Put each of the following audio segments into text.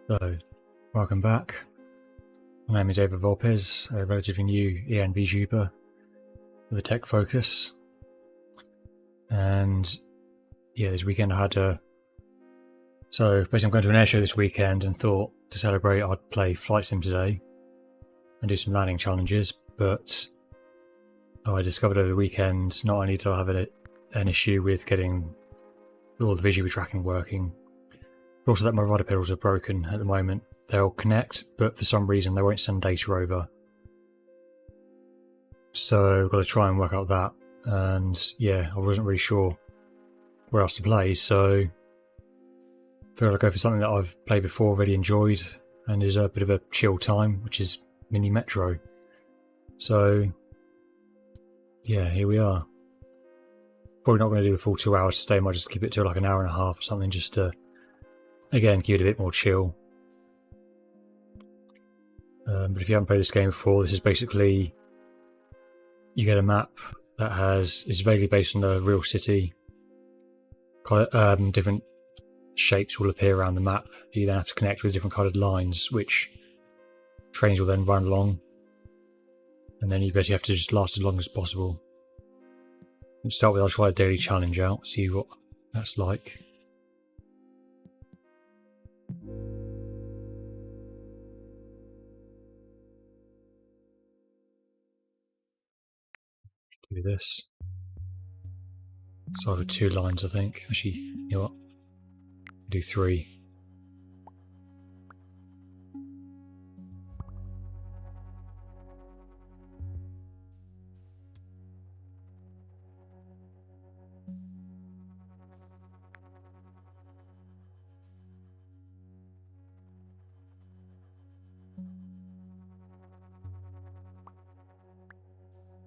So, welcome back. My name is Avia Vulpes, a relatively new EN vtuber with a tech focus. And yeah, this weekend I had so basically I'm going to an airshow this weekend and thought to celebrate I'd play Flight Sim today and do some landing challenges, but I discovered over the weekend not only did I have an issue with getting all the visual tracking working, but also that my rudder pedals are broken at the moment. They'll connect, but for some reason they won't send data over. So I've got to try and work out that. And yeah, I wasn't really sure where else to play, so I figured I'd go for something that I've played before, really enjoyed, and is a bit of a chill time, which is Mini Metro. So yeah, here we are. Probably not going to do the full 2 hours today, might just keep it to like an hour and a half or something, just to, again, keep it a bit more chill. But if you haven't played this game before, this is basically, you get a map that is vaguely based on the real city. Different shapes will appear around the map. You then have to connect with different coloured lines, which trains will then run along. And then you basically have to just last as long as possible. To start with, I'll try a daily challenge out, see what that's like. Do this. Start with 2 lines, I think. Actually, you know what? Do 3.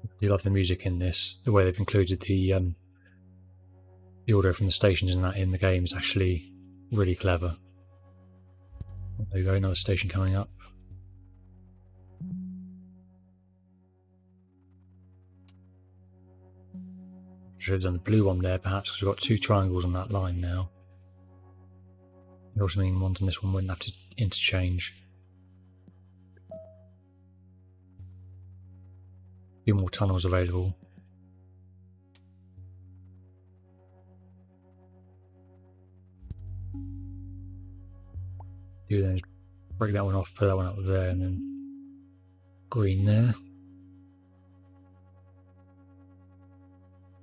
I do love the music in this. The way they've included the audio from the stations and that in the game is actually really clever. There you go, another station coming up. Should have done the blue one there perhaps, because we've got 2 triangles on that line now. It also means ones on this one wouldn't have to interchange. A few more tunnels available. Do then break that one off, put that one up there, and then green there.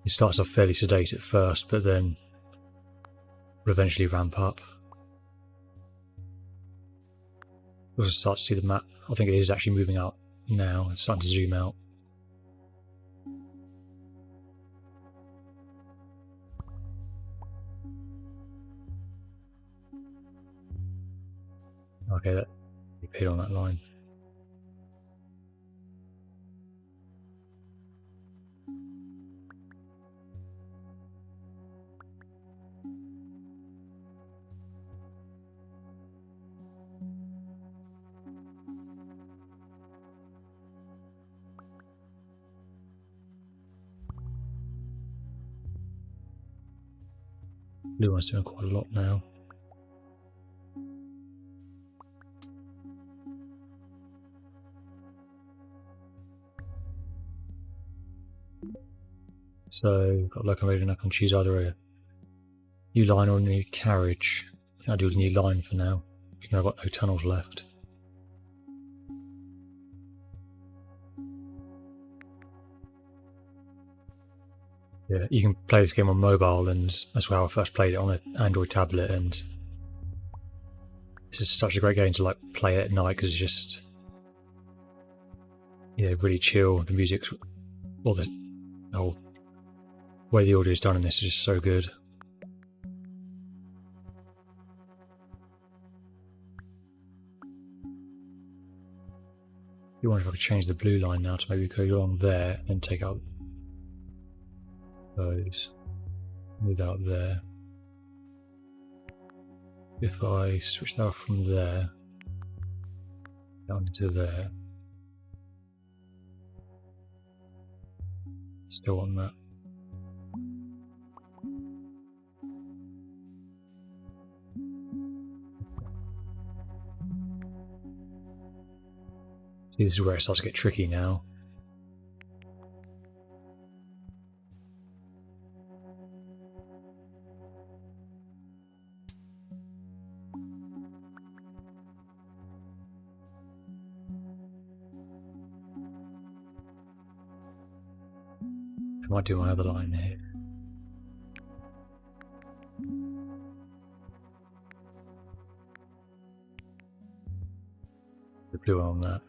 It starts off fairly sedate at first, but then will eventually ramp up. We'll also start to see the map. I think it is actually moving out now. It's starting to zoom out. Okay, that appeared on that line. Blue one's doing quite a lot now. So, got locomotive, and I can choose either a new line or a new carriage. I think I'll do the new line for now, even though I've got no tunnels left. Yeah, you can play this game on mobile, and that's how I first played it, on an Android tablet, and it's just such a great game to like play at night because it's just, yeah, really chill. The music's, well, the whole way the audio is done in this is just so good. You wonder if I could change the blue line now to maybe go along there and take out those, move out there. If I switch that off from there down to there, still on that. This is where it starts to get tricky now. I might do my other line here. The blue one on that.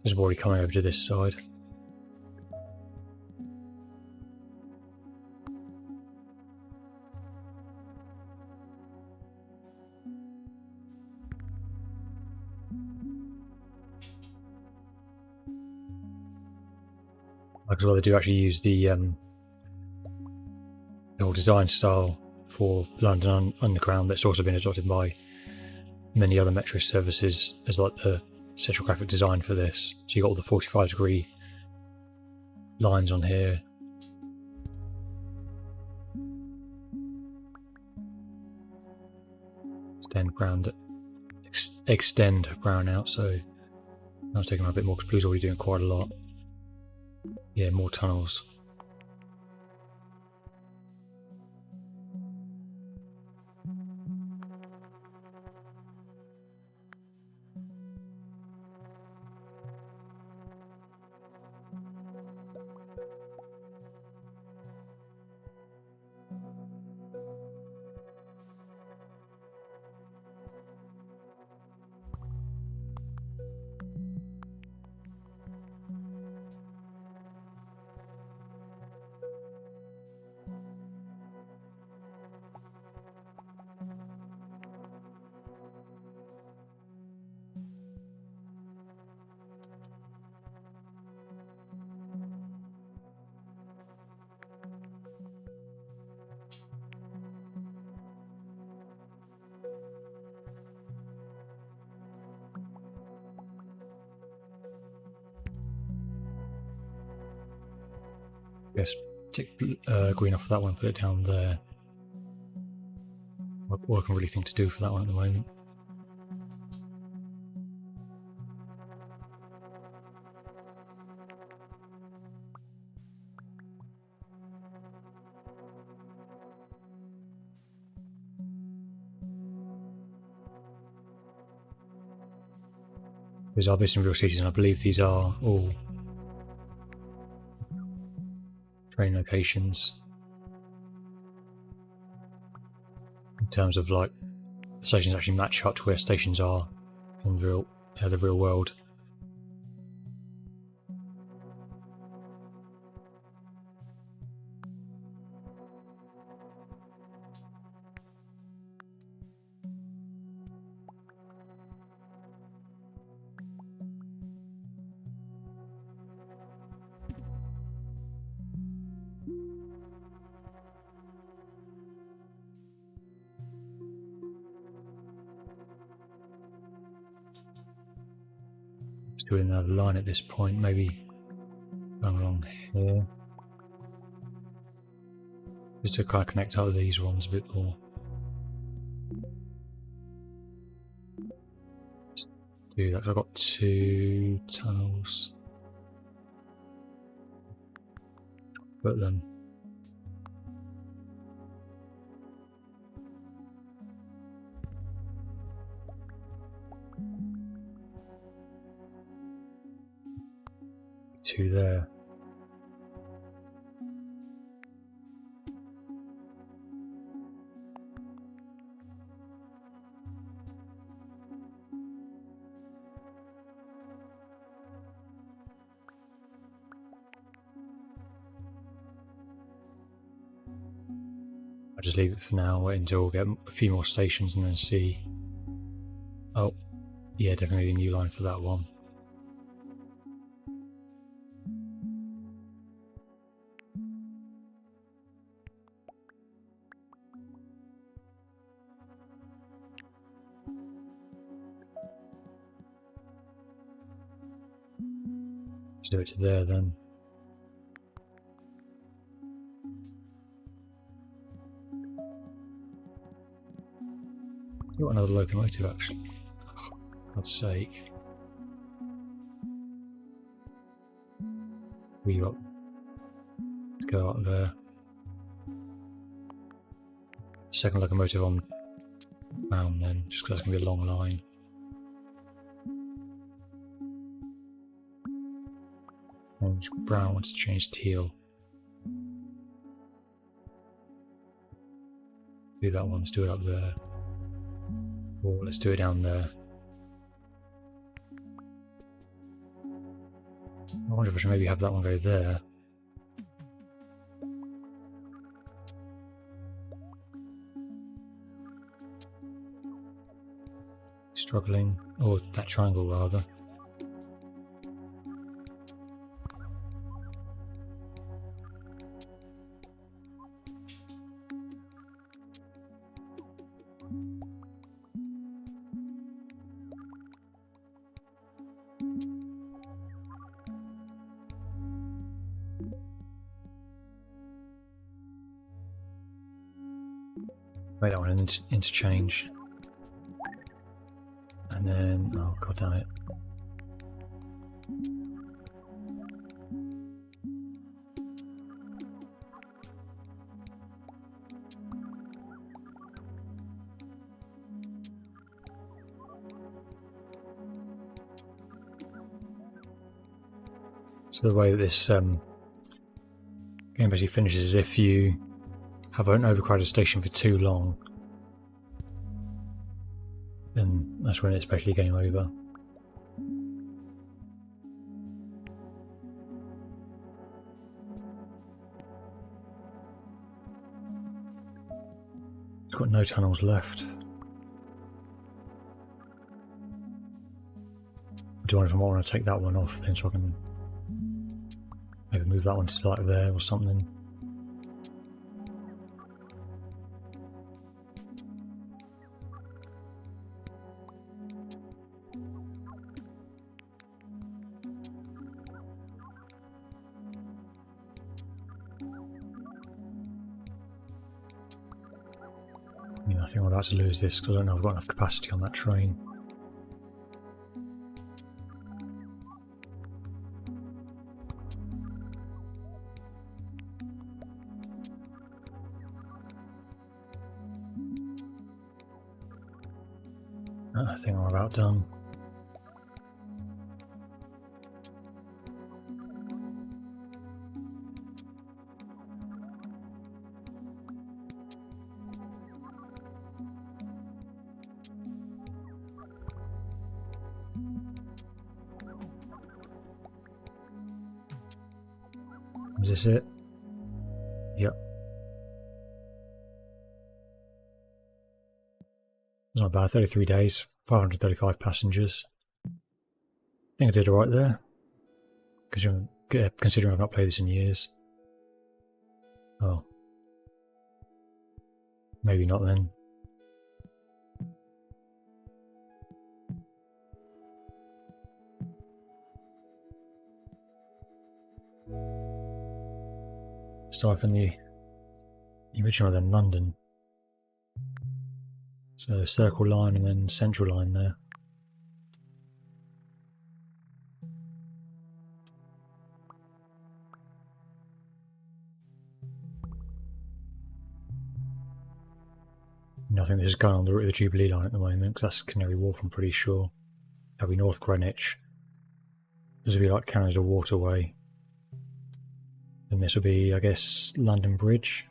It's already coming over to this side. Like as well, they do actually use the old design style for London Underground that's also been adopted by many other metro services as like the central graphic design for this. So you got all the 45-degree lines on here. Extend brown out, so I was taking on a bit more because Blue's already doing quite a lot. Yeah, more tunnels. Yes, tick green off that one, put it down there. What I can really think to do for that one at the moment. These are based in real cities, and I believe these are all train locations. In terms of like the stations actually match up to where stations are in the real world. Doing another line at this point, maybe going along here, just to kind of connect up with these ones a bit more. Let's do that. I've got 2 tunnels. Put them. Two there. I'll just leave it for now, wait until we'll get a few more stations and then see. Oh, yeah, definitely a new line for that one. Let's do it to there then. Got another locomotive actually. For God's sake. We got to go up there. Second locomotive on bound then, just because that's going to be a long line. Orange, brown wants to change teal. Do that one, let's do it up there. Or let's do it down there. I wonder if I should maybe have that one go there. Struggling. Or that triangle rather. Make that one an interchange. And then, oh god damn it. So the way that this game basically finishes is if you have an overcrowded station for too long, then that's when it's basically game over. It's got no tunnels left. I do wonder if I might want to take that one off then, so I can maybe move that one to like there or something. I think I'm about to lose this because I don't know if I've got enough capacity on that train. I think I'm about done. Is this it? Yep. Not bad, 33 days, 535 passengers. I think I did alright there. Considering I've not played this in years. Oh. Maybe not then. Start from the original then London. So circle line and then central line there. I think this is going on the route of the Jubilee line at the moment because that's Canary Wharf, I'm pretty sure. That'll be North Greenwich. This will be like Canada Waterway. Then this will be, I guess, London Bridge.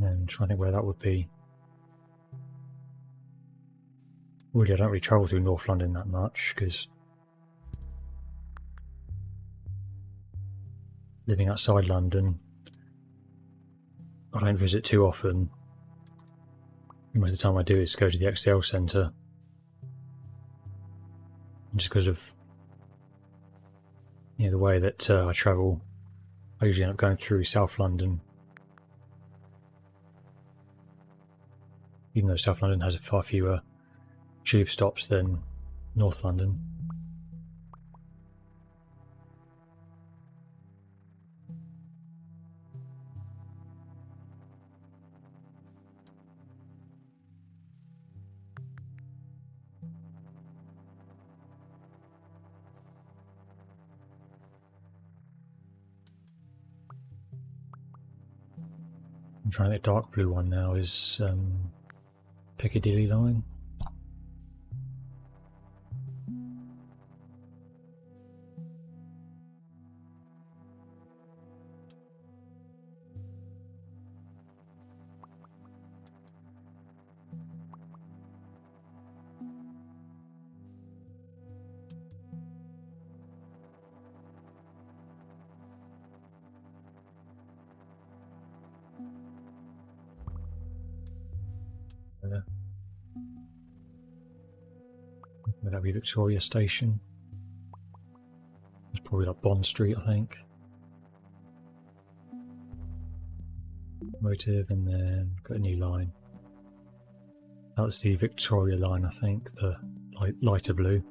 And I'm trying to think where that would be. Really, I don't really travel through North London that much because living outside London, I don't visit too often. Most of the time I do is go to the XL Centre. Just because of the way that I travel, I usually end up going through South London. Even though South London has far fewer tube stops than North London. I'm trying to think the dark blue one now is Piccadilly line. That'd be Victoria Station. It's probably like Bond Street, I think. Motive, and then got a new line. That's the Victoria line, I think, the lighter blue.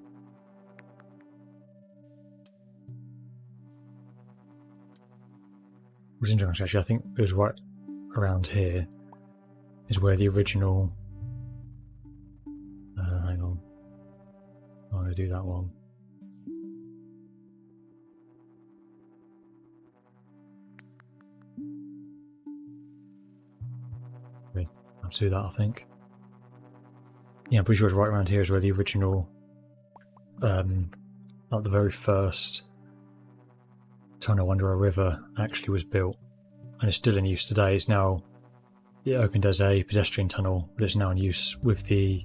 It was interesting, actually. I think it was right around here is where the original. Hang on. I'm going to do that one. Okay, I'll do that, I think. Yeah, I'm pretty sure it's right around here is where the original, like the very first tunnel under a river actually was built, and it's still in use today. It's now, it opened as a pedestrian tunnel, but it's now in use with the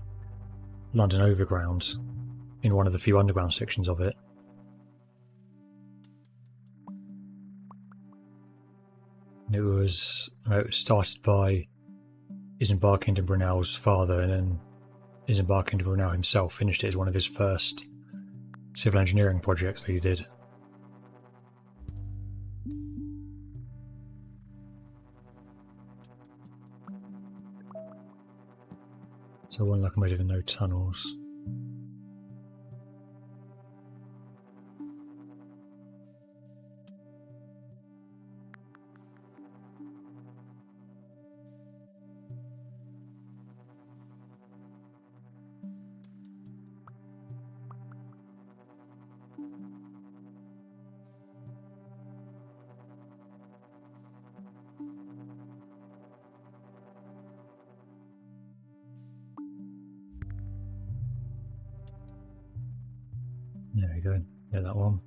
London Overground in one of the few underground sections of it. And it was started by Isambard Kingdom Brunel's father, and then Isambard Kingdom Brunel himself finished it as one of his first civil engineering projects that he did. So one locomotive and no tunnels. There we go. Yeah, that one.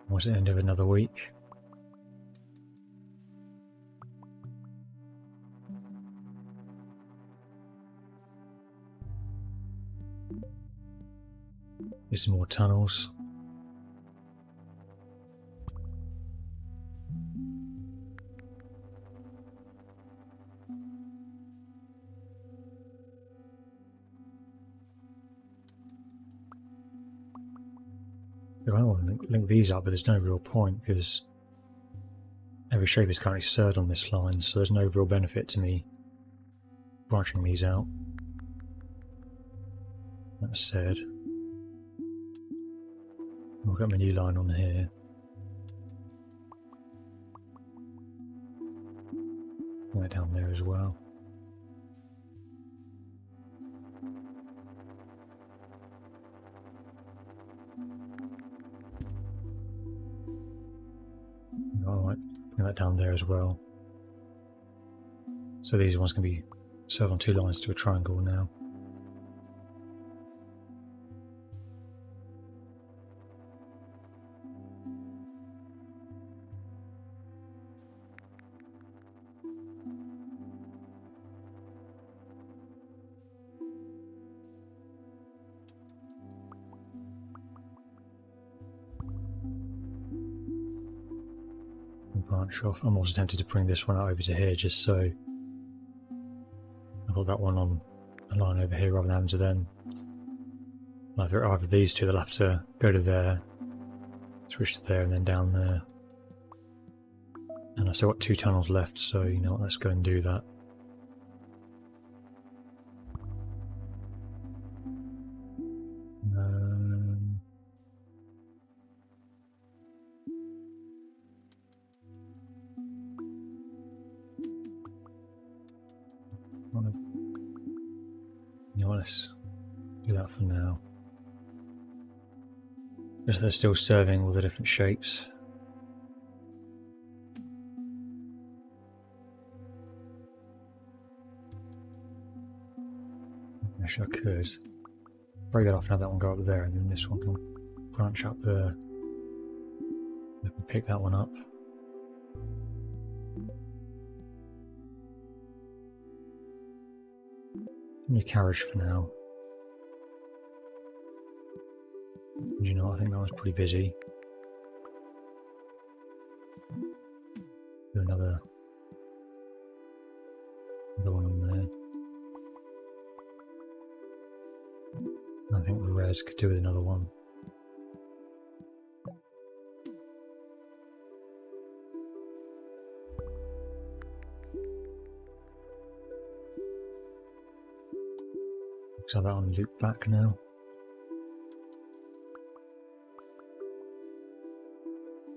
Was it end of another week? There's some more tunnels. I want to link these up, but there's no real point because every shape is currently served on this line, so there's no real benefit to me branching these out. That said, I've got my new line on here. Right down there as well. Alright, bring that down there as well. So these ones can be served on two lines to a triangle now. Branch off. I'm also tempted to bring this one out over to here just so I've got that one on a line over here rather than having to then either these two, they'll have to go to there, switch to there and then down there. And I've still got two tunnels left, so you know what, let's go and do that. You know what, let's do that for now. Because they're still serving all the different shapes. Actually, I could break that off and have that one go up there, and then this one can branch up there. Let me pick that one up. New carriage for now. You know, I think that one's pretty busy. Do another one on there. I think the reds could do with another one. Let's have that one loop back now.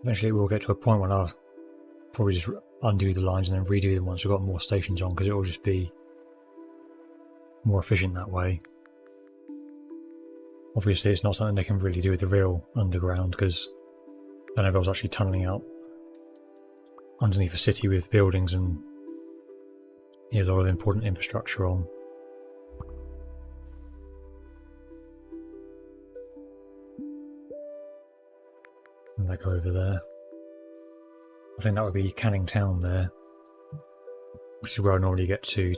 Eventually we'll get to a point when I'll probably just undo the lines and then redo them once we've got more stations on, because it will just be more efficient that way. Obviously it's not something they can really do with the real underground, because then I was actually tunnelling out underneath the city with buildings and a lot of important infrastructure on. And I go over there. I think that would be Canning Town there, which is where I normally get to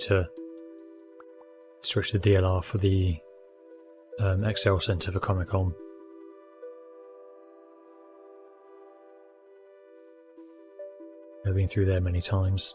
switch the DLR for the Excel Centre for Comic Con. I've been through there many times.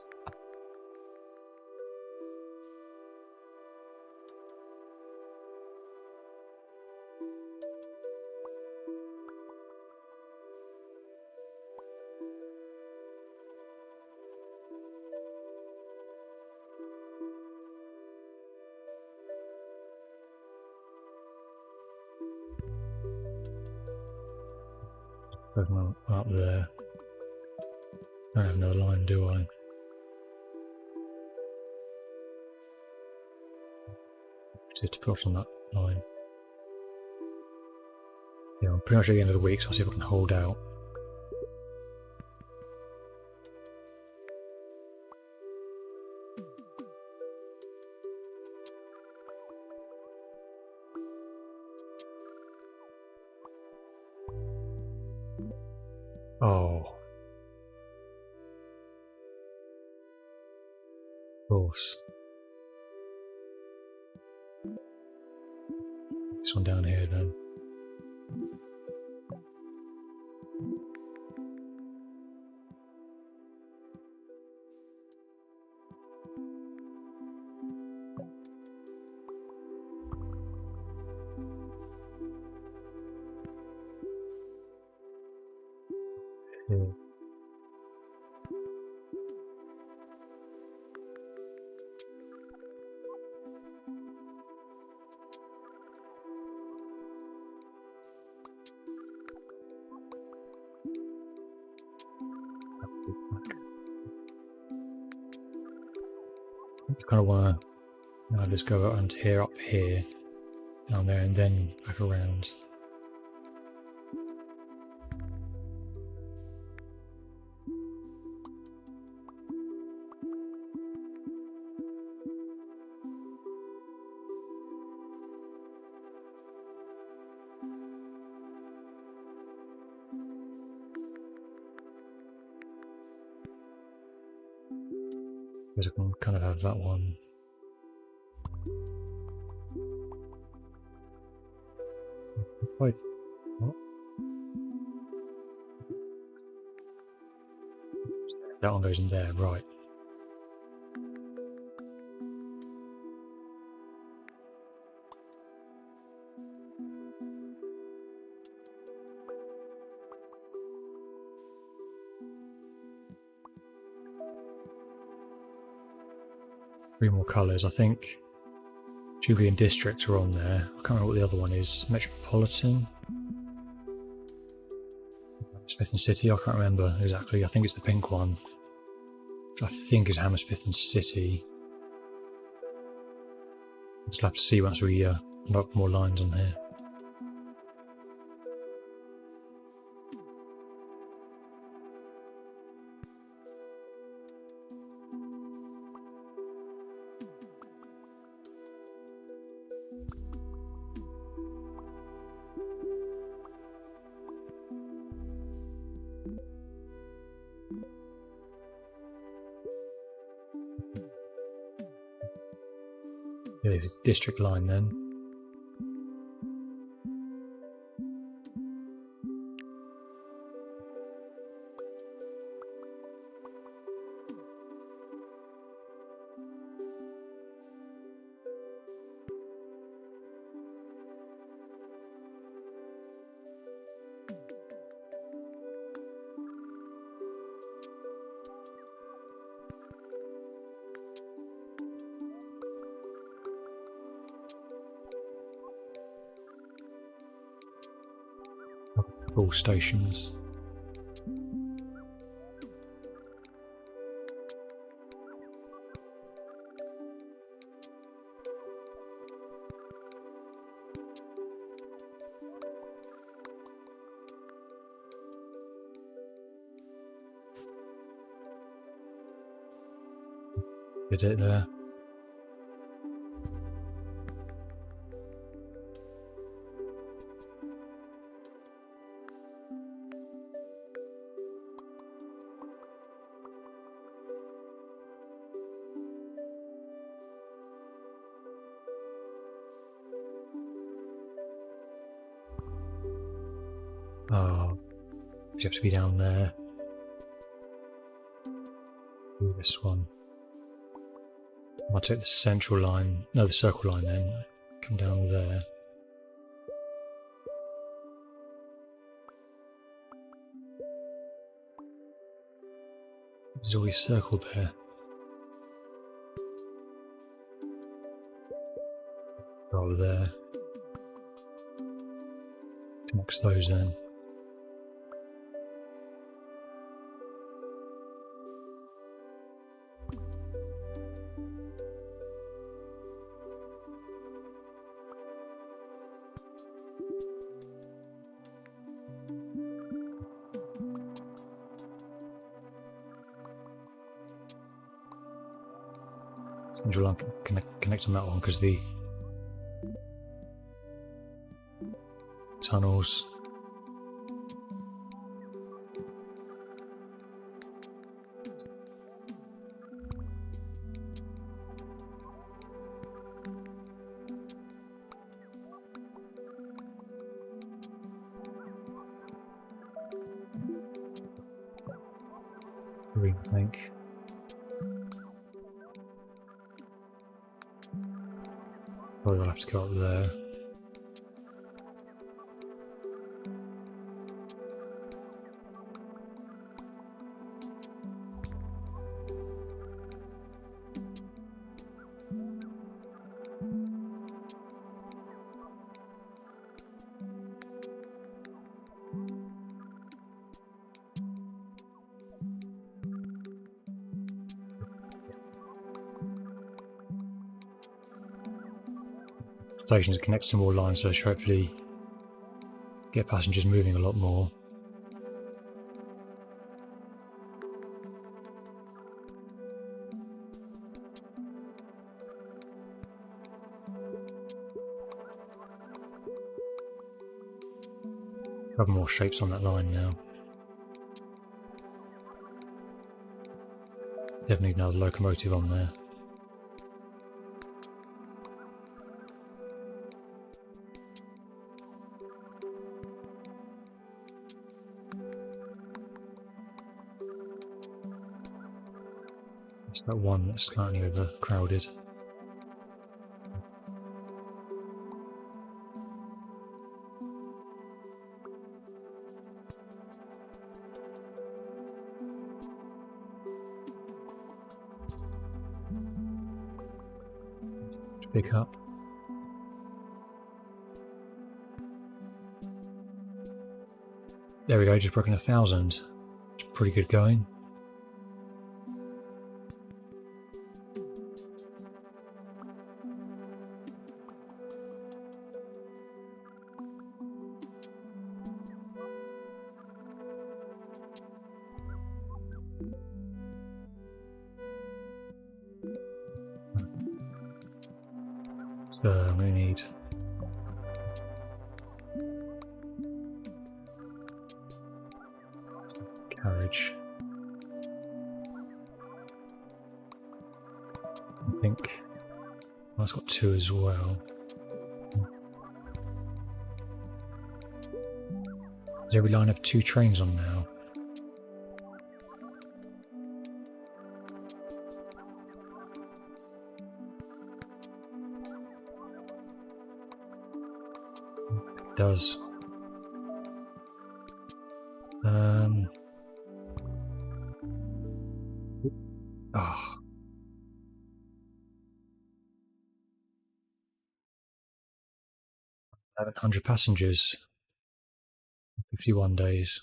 Up there. I don't have no line, do I? To put on that line. Yeah, I'm pretty much at the end of the week, so I'll see if I can hold out. Oh. Of course. This one down here then. Here. I kind of want to just go around here, up here, down there, and then back around. I can kind of have that one. Wait, what? That one goes in there, right. Three more colours. I think Jubilee and District are on there. I can't remember what the other one is. Metropolitan? Smith and City? I can't remember exactly. I think it's the pink one, which I think is Hammersmith and City. Just have to see once we unlock more lines on here. Yeah, it's district line then. All stations. Did it there. Oh, you have to be down there. Do this one. I'll take the central line, no, the circle line then. Come down there. There's always circled there. Over there. Connects those then. Central line connect on that one because the tunnels. I think. Probably will have to go up there. Stations connect to more lines, so I should hopefully get passengers moving a lot more. Have more shapes on that line now. Definitely another locomotive on there. It's that one that's slightly overcrowded. To pick up. There we go, just broken 1,000. It's pretty good going. We need carriage. I think it's got 2 as well. Does every line have 2 trains on now? It does. Ah. 1,100 passengers. 51 days.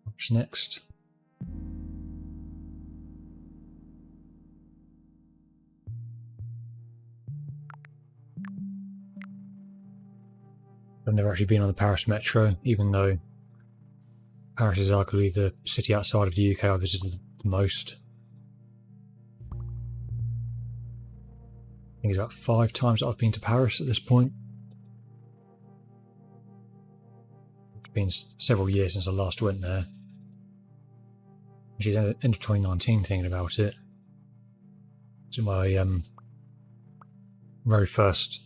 What's next? I've never actually been on the Paris Metro, even though Paris is arguably the city outside of the UK I visited the most. I think it's about 5 times that I've been to Paris at this point. It's been several years since I last went there. Actually, end of 2019 thinking about it. It's my very first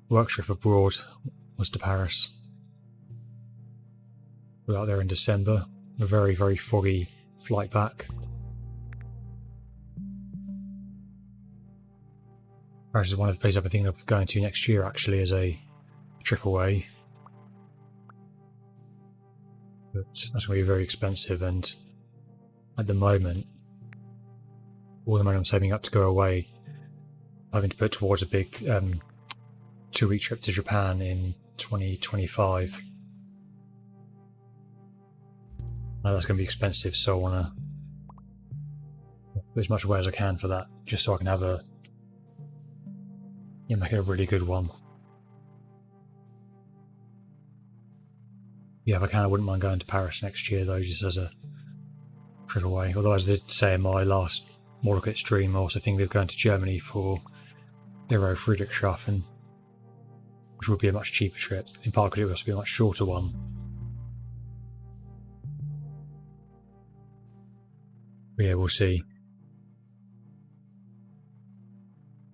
work trip abroad was to Paris. We were out there in December, a very, very foggy flight back. Paris is one of the places I've been thinking of going to next year, actually, as a trip away. But that's going to be very expensive, and at the moment, all the money I'm saving up to go away, I'm having to put towards a big 2-week trip to Japan in 2025. Now that's going to be expensive, so I want to put as much away as I can for that, just so I can have make it a really good one. Yeah, if I can, I wouldn't mind going to Paris next year, though, just as a trip away. Although, as I did say in my last Mordecai stream, I also think of going to Germany for the Euro Friedrichshafen, which would be a much cheaper trip, in part because it would also be a much shorter one. But yeah, we'll see.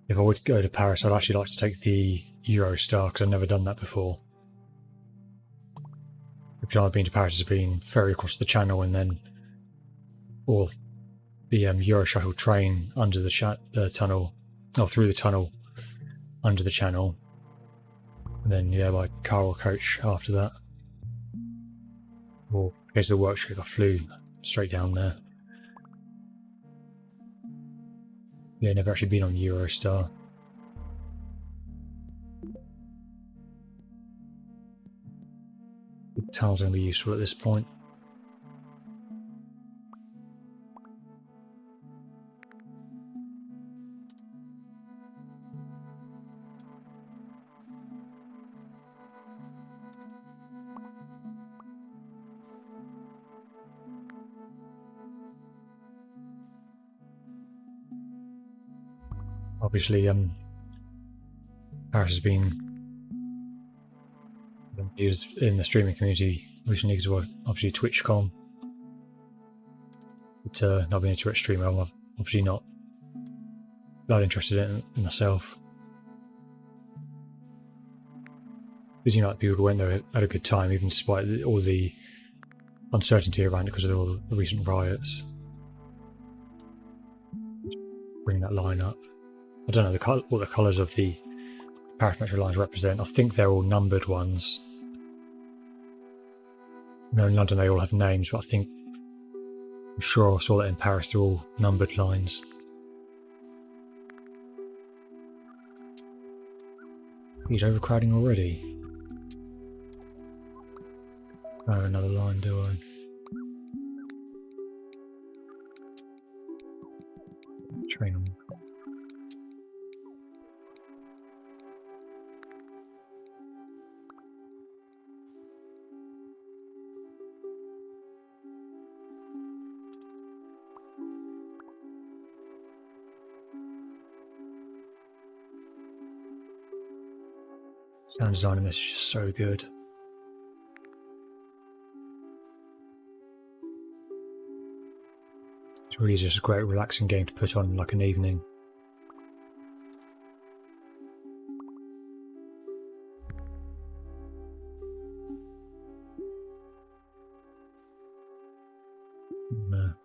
If I were to go to Paris, I'd actually like to take the Eurostar, because I've never done that before. The time I've been to Paris has been ferry across the channel and then, or the Euro shuttle train under the tunnel, or through the tunnel under the channel, and then yeah, by car or coach after that. Or in case of the work trip, I flew straight down there. Yeah, never actually been on Eurostar. The tunnel's going to be useful at this point. Obviously, Paris has been used in the streaming community recently because of obviously TwitchCon. But not being a Twitch streamer, I'm obviously not that interested in it myself. It seemed like people who went there had a good time, even despite all the uncertainty around it because of all the recent riots. Bring that line up. I don't know what the colours of the Paris Metro lines represent. I think they're all numbered ones. No, in London they all have names, but I'm sure I saw that in Paris they're all numbered lines. He's overcrowding already. Oh, another line, do I? Train on. Sound design in this is just so good. It's really just a great relaxing game to put on like an evening.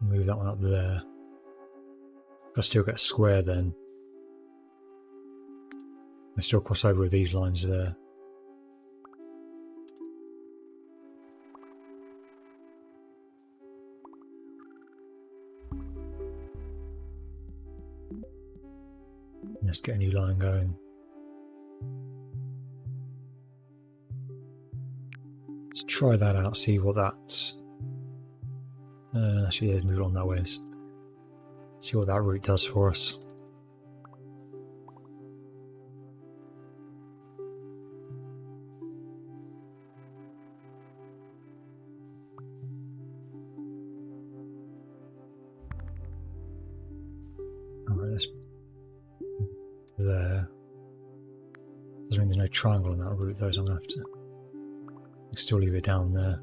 Move that one up there. I still get a square then. I still cross over with these lines there. Let's get a new line going. Let's try that out, see what that's... actually, let's move on that way and see what that route does for us. Alright, let's... there. Doesn't mean there's no triangle on that route though, so I'm going to have to still leave it down there.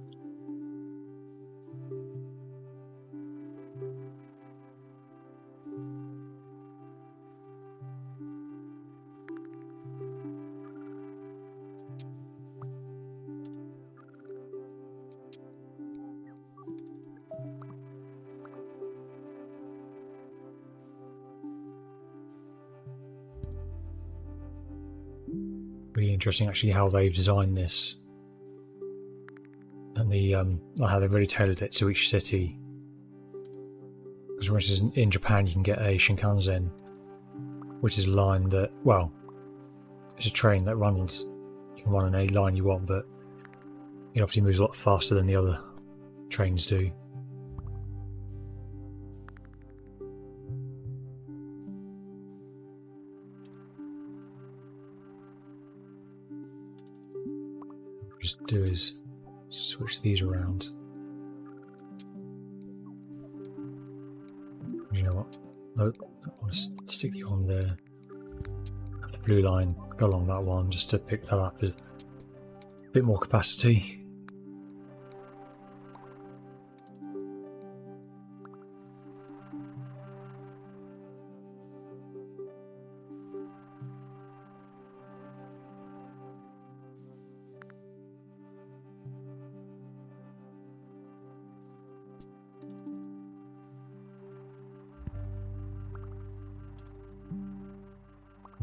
Really interesting actually how they've designed this and the how they've really tailored it to each city. Because for instance in Japan you can get a Shinkansen, which is a line that, well, it's a train that runs, you can run on any line you want, but it obviously moves a lot faster than the other trains do. Just do is switch these around. You know what? Nope, I want to stick you on there. Have the blue line go along that one just to pick that up with a bit more capacity.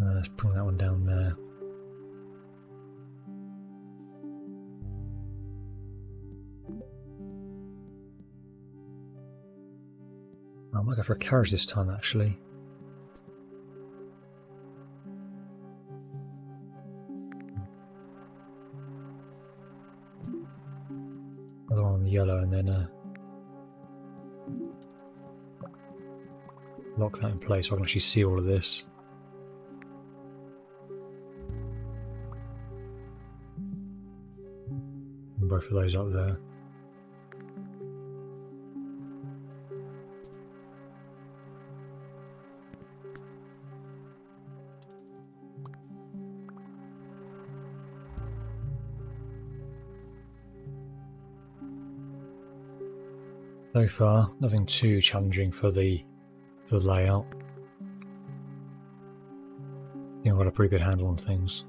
Let's bring that one down there. I might go for a carriage this time actually. Another one on the yellow and then lock that in place so I can actually see all of this. Both of those up there. So far, nothing too challenging for the layout. I think I've got a pretty good handle on things.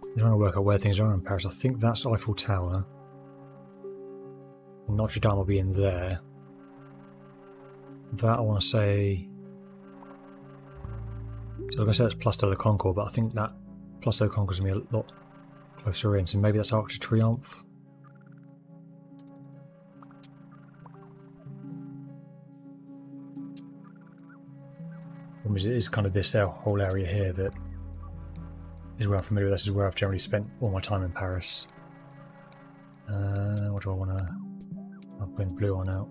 I'm trying to work out where things are in Paris. I think that's Eiffel Tower. Notre Dame will be in there. That I want to say... So like I said, it's Place de la Concorde, but I think that Place de la Concorde is going to be a lot closer in, so maybe that's Arc de Triomphe. It is kind of this whole area here that is where I'm familiar with. This is where I've generally spent all my time in Paris. What do I want to... I'll bring the blue one out.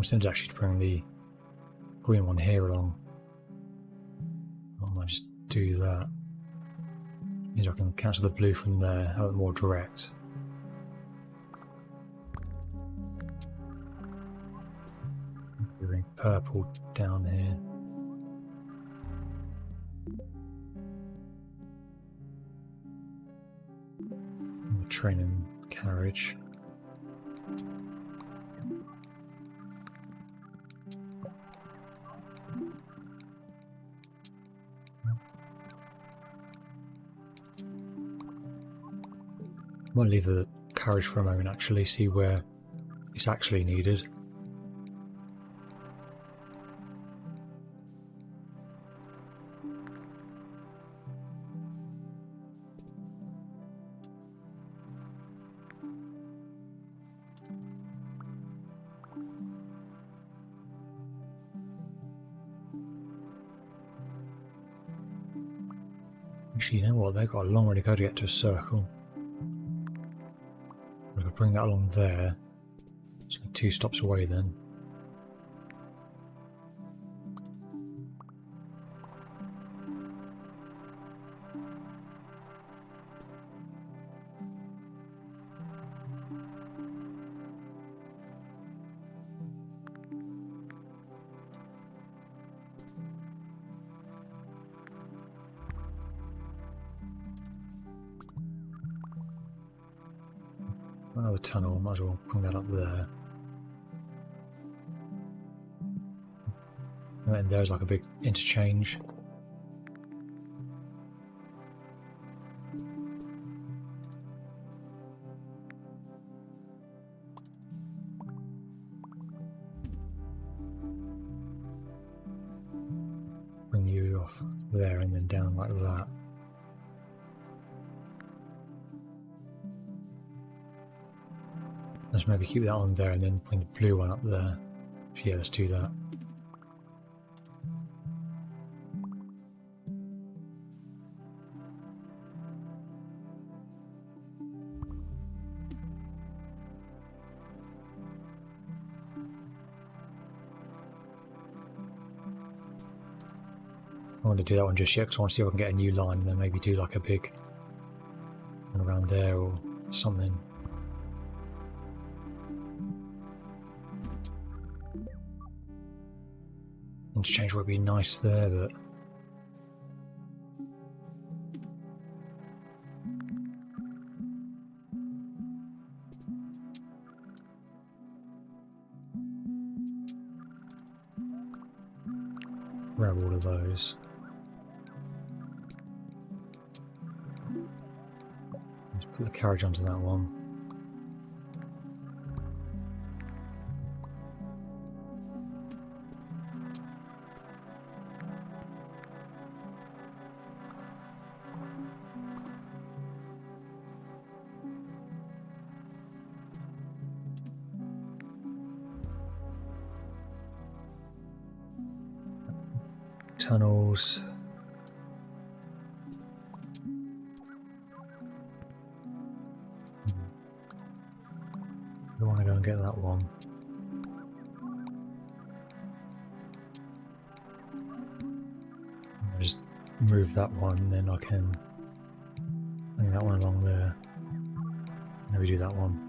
was tempted actually to bring the green one here along. I might just do that. Means I can cancel the blue from there, have it more direct. Doing purple down here. And the train and carriage. Might leave the carriage for a moment, actually, see where it's actually needed. Actually, you know what? They've got a long way to go to get to a circle. I could bring that along there. It's like 2 stops away then. Another tunnel, might as well bring that up there. And then there's like a big interchange. Bring you off there and then down like that. Let's maybe keep that on there and then bring the blue one up there. Yeah, let's do that. I want to do that one just yet because I want to see if I can get a new line and then maybe do like a big one around there or something. Interchange would be nice there, but grab all of those. Let's put the carriage onto that one. Tunnels. I want to go and get that one. I'll just move that one, then I can bring that one along there. Maybe do that one.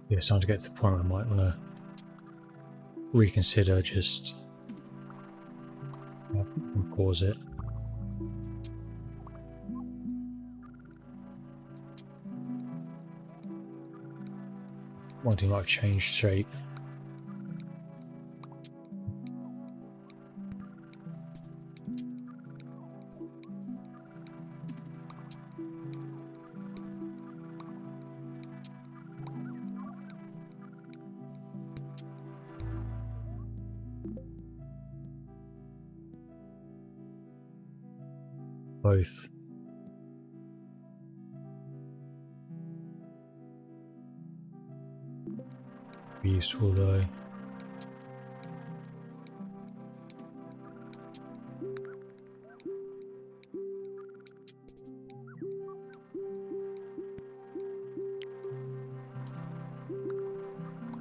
Yeah, it's time to get to the point where I might want to reconsider just pause it. Wanting like change shape. both. Be useful though.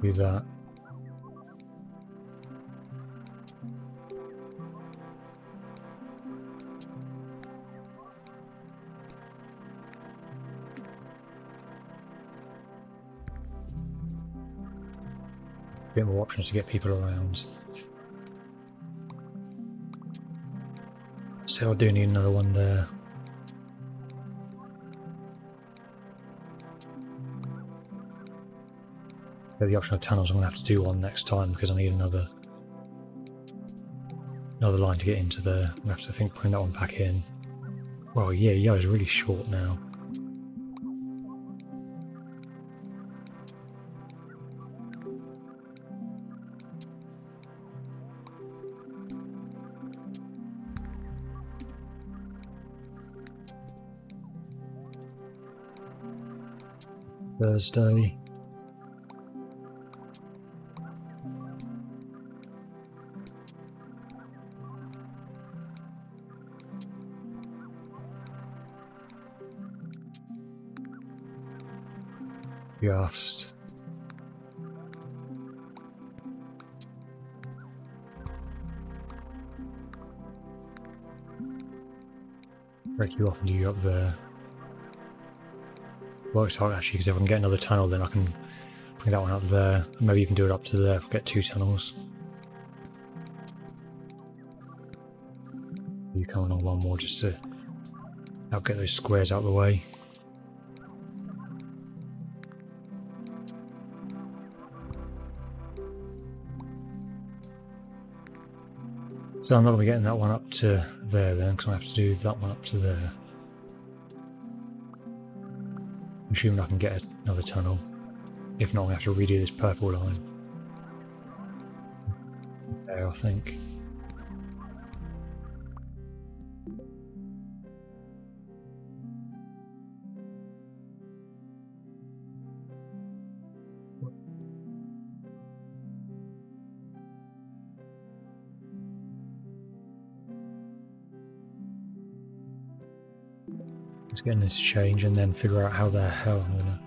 Do that. Bit more options to get people around. So I do need another one there. The option of tunnels, I'm going to have to do one next time because I need another line to get into there. I'm going to have to think putting that one back in. Well, yeah, is really short now. Thursday. Just break you off and do you up there. Works out actually, because if I can get another tunnel, then I can bring that one up there. Maybe you can do it up to there if I get 2 tunnels. You come along one more just to help get those squares out of the way. So I'm not going to be getting that one up to there then, because I have to do that one up to there. I'm assuming I can get another tunnel. If not, I have to redo this purple line. There, I think. Getting this change and then figure out how the hell I'm gonna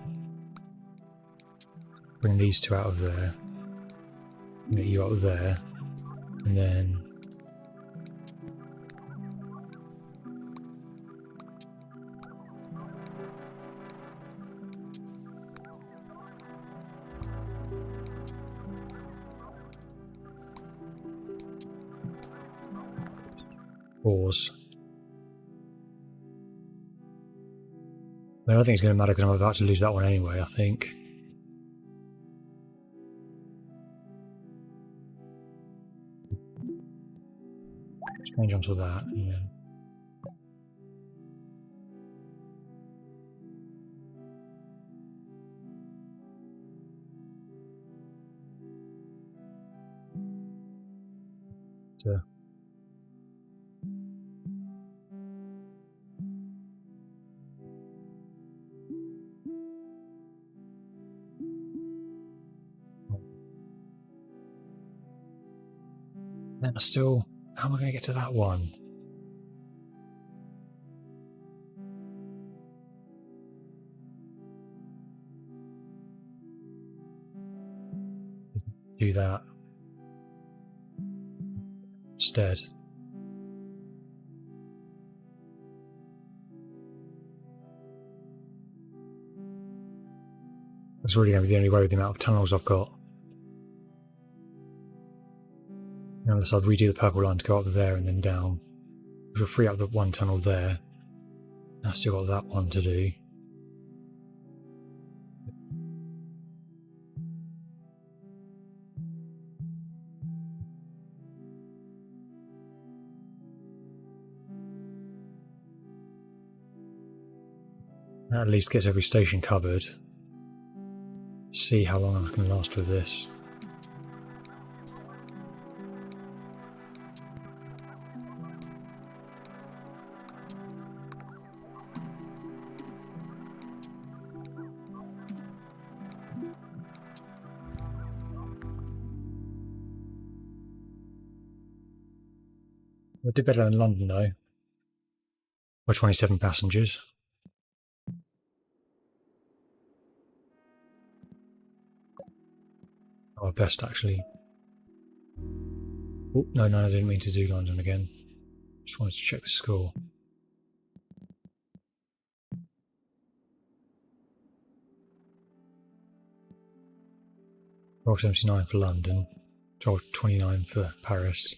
bring these 2 out of there, get you up there, and then pause. I don't think it's going to matter because I'm about to lose that one anyway, I think. Change onto that, and then... Then I still... How am I going to get to that one? Do that instead. That's really going to be the only way with the amount of tunnels I've got. Unless I'd redo the purple line to go up there and then down. Which will free up the one tunnel there. I've still got that one to do. That at least gets every station covered. See how long I can last with this. I did better in London though, by 27 passengers. Our best actually. Oh, no, I didn't mean to do London again. Just wanted to check the score. $12.79 for London, $12.29 for Paris.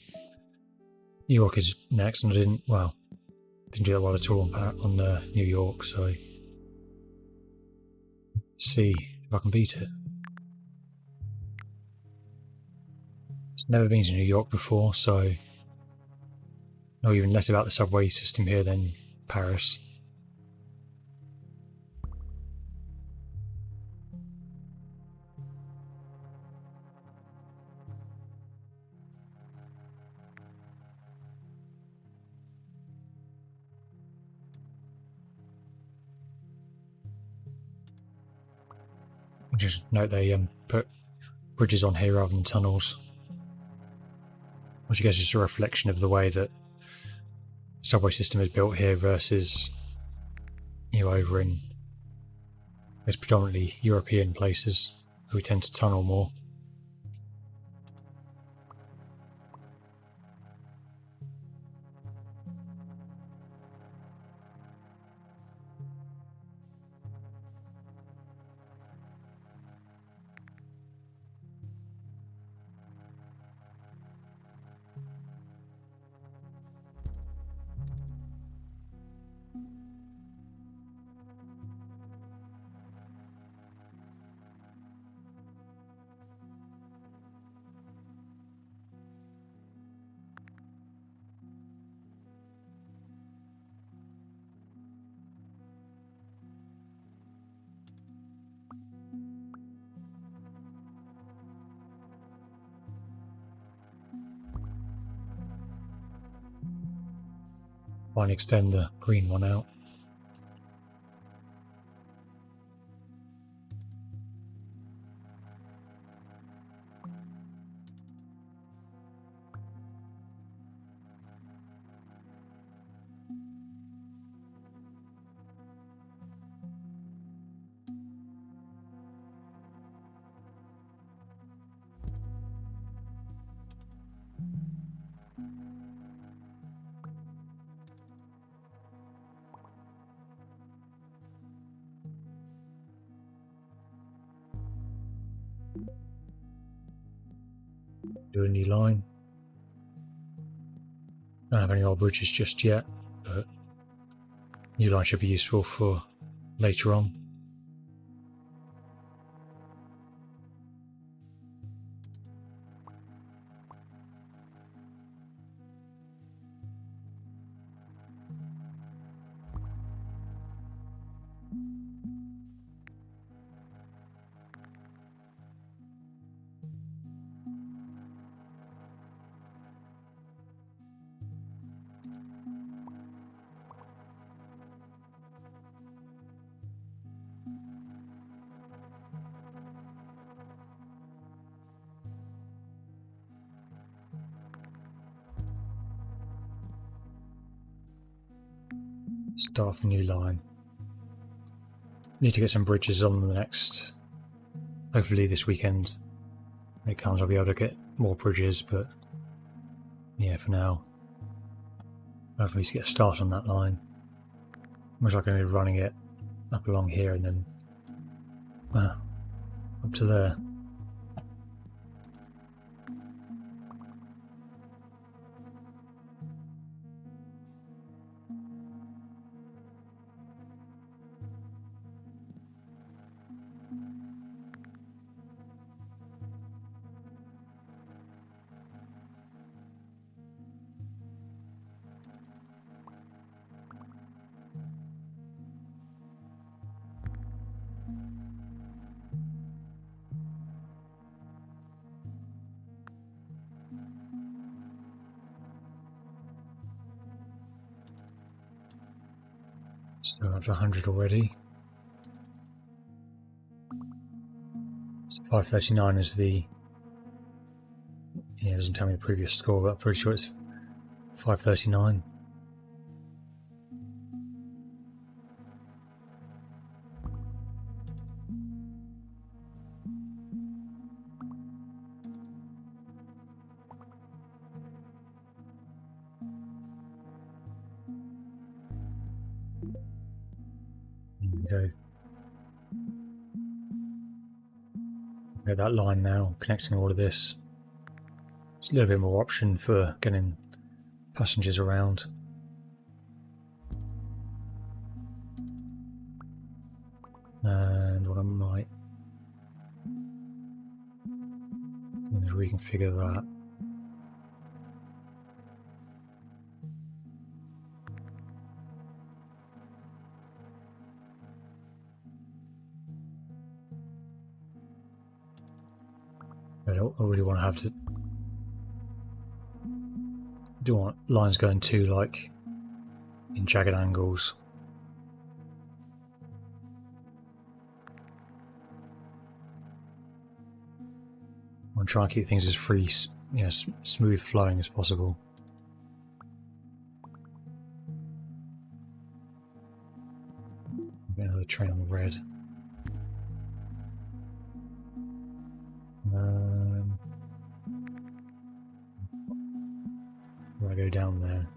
New York is next, and I didn't do that well at all on New York, so let's see if I can beat it. I've never been to New York before, so know even less about the subway system here than Paris. Just note they put bridges on here rather than tunnels, which I guess is a reflection of the way that the subway system is built here versus over in it's predominantly European places who we tend to tunnel more. Try and extend the green one out. Do a new line. Don't have any old bridges just yet, but new line should be useful for later on. Start off the new line. Need to get some bridges on the next. Hopefully this weekend when it comes I'll be able to get more bridges, but yeah, for now I'll at least get a start on that line. Most likely going to be running it up along here and then up to there. So up to 100 already. So 539 is the. Yeah, it doesn't tell me the previous score, but I'm pretty sure it's 5:39. There we go. Get that line now, connecting all of this. It's a little bit more option for getting passengers around. And what I might do is reconfigure that. I don't really want to have to do want lines going too like in jagged angles. I want to try and keep things as free, smooth flowing as possible. Get another train on the red. I go down there.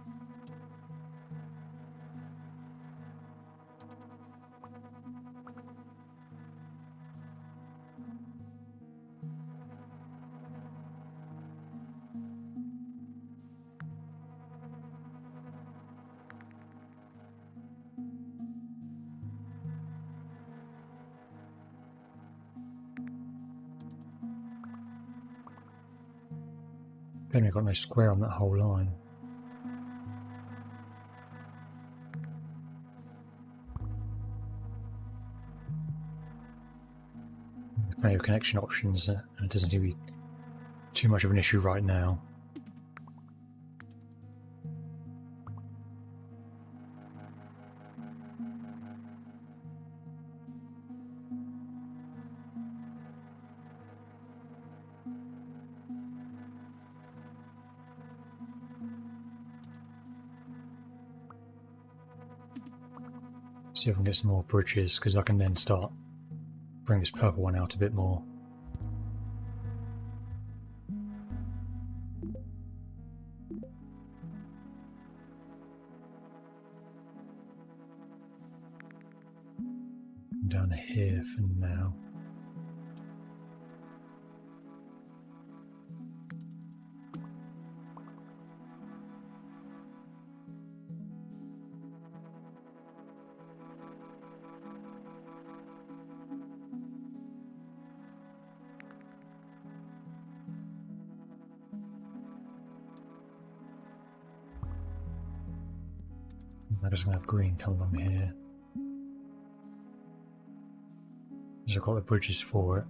Then we've got no square on that whole line. Plenty of connection options, and it doesn't seem to be too much of an issue right now. See if I can get some more bridges, because I can then start bring this purple one out a bit more. Down here for now. I'm just going to have green come along here. So I've got the bridges for it.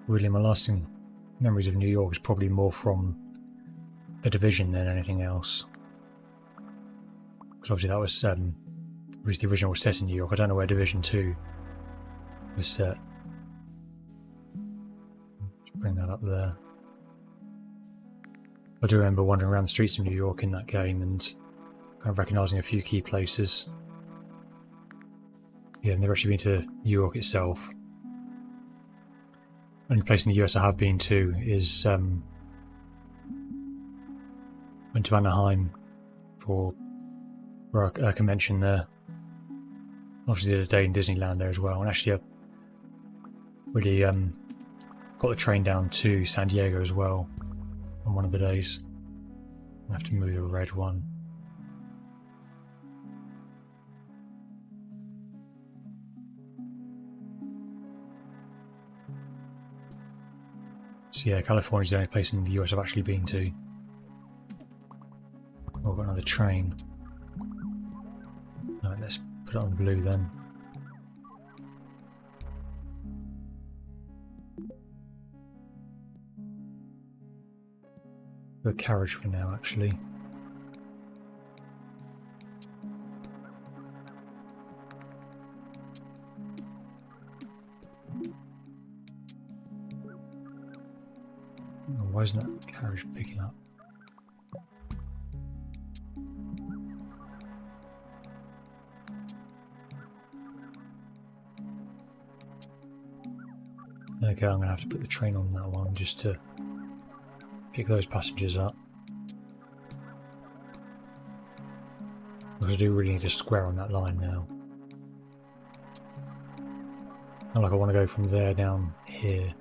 Really, my lasting memories of New York is probably more from The Division than anything else. Because obviously that was at least the original was set in New York. I don't know where Division 2 was set. Let's bring that up there. I do remember wandering around the streets of New York in that game and kind of recognising a few key places. Yeah, I've never actually been to New York itself. Only place in the US I have been to is went to Anaheim for a convention there. Obviously did a day in Disneyland there as well, and actually I really got the train down to San Diego as well on one of the days. I have to move the red one. So yeah, California's the only place in the US I've actually been to. Oh, I've got another train. Alright, let's put it on blue then. The carriage for now, actually. Oh, why isn't that carriage picking up? Okay, I'm going to have to put the train on that one just to pick those passengers up. Because I do really need a square on that line now. Not like I want to go from there down here.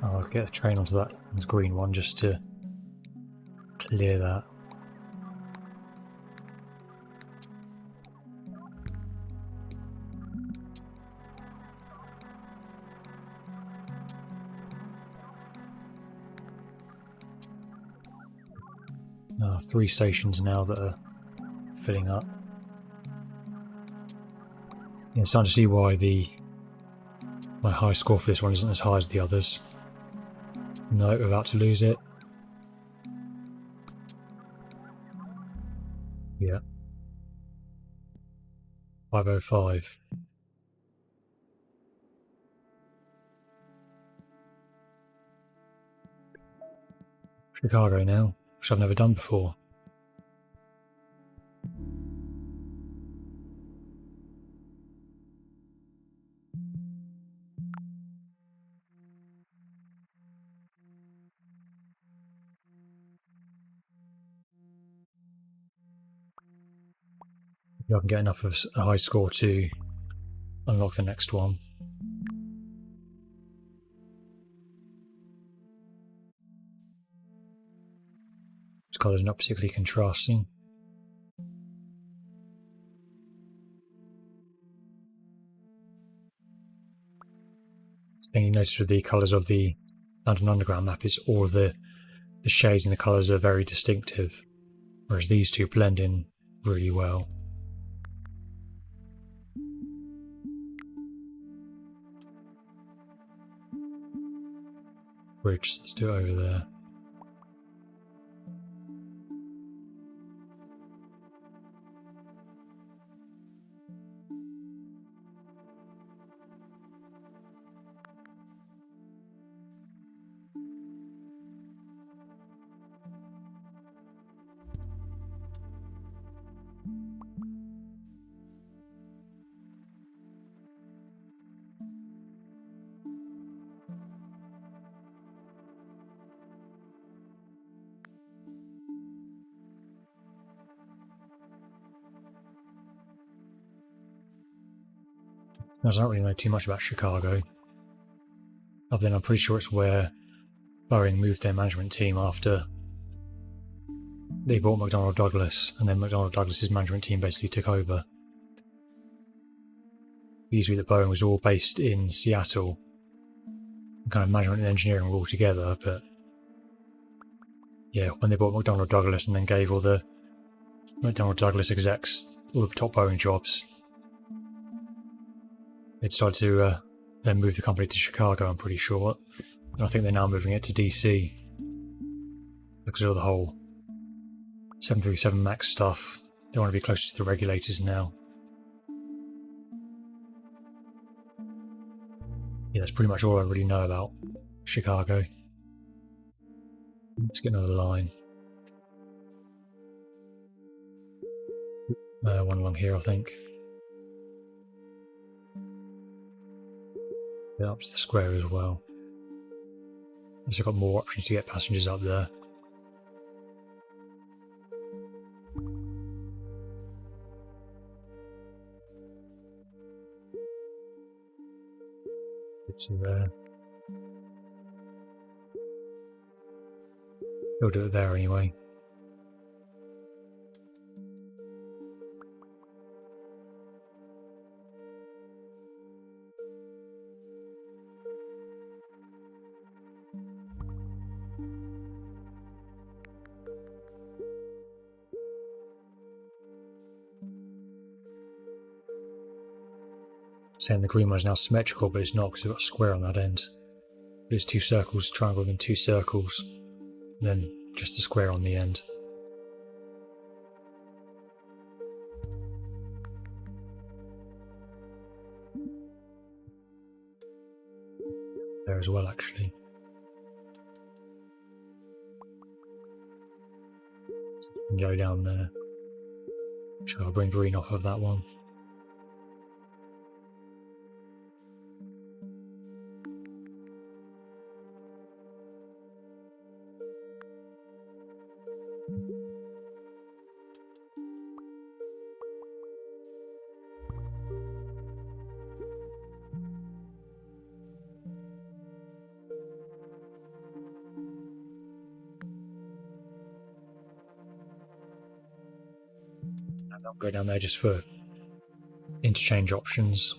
I'll get the train onto that green one just to clear that. Three stations now that are filling up. Yeah, it's starting to see why my high score for this one isn't as high as the others. No, we're about to lose it. Yeah. 505. Chicago now, which I've never done before. I can get enough of a high score to unlock the next one. Its colours are not particularly contrasting. The thing you notice with the colours of the London Underground map is all the shades and the colours are very distinctive, whereas these two blend in really well. Bridge, let's do it over there. I don't really know too much about Chicago, other than I'm pretty sure it's where Boeing moved their management team after they bought McDonnell Douglas, and then McDonnell Douglas's management team basically took over. Usually that Boeing was all based in Seattle, kind of management and engineering were all together, but yeah, when they bought McDonnell Douglas and then gave all the McDonnell Douglas execs all the top Boeing jobs, they decided to then move the company to Chicago, I'm pretty sure. And I think they're now moving it to DC because of the whole 737 MAX stuff. They want to be closer to the regulators now. Yeah, that's pretty much all I really know about Chicago. Let's get another line. One along here, I think. Yeah, up to the square as well. Also got more options to get passengers up there. Bits of there. He'll do it there anyway. Saying the green one is now symmetrical, but it's not because we've got a square on that end. There's two circles, triangle and two circles, and then just a square on the end. There as well, actually. Go down there. Shall I bring green off of that one? I'll go down there just for interchange options.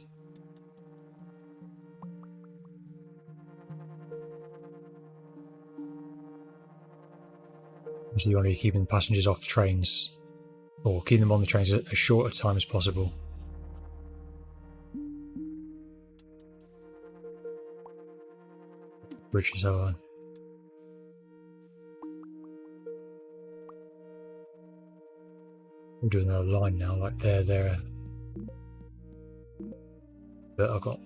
So you want to be keeping passengers off trains, or keeping them on the trains as short a time as possible. Bridges are. We'll do another line now, like there. But I've got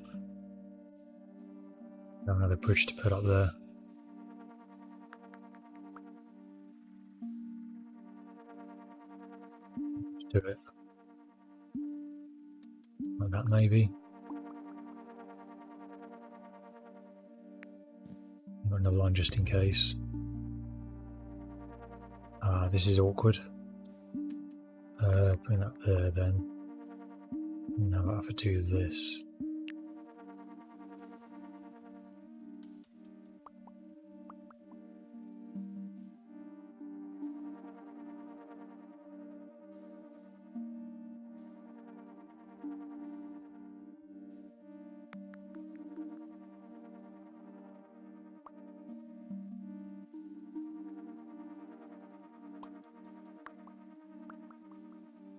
another bridge to put up there. Do it like that, maybe. Got another line just in case. This is awkward. Bring that there then. Now I have to do this.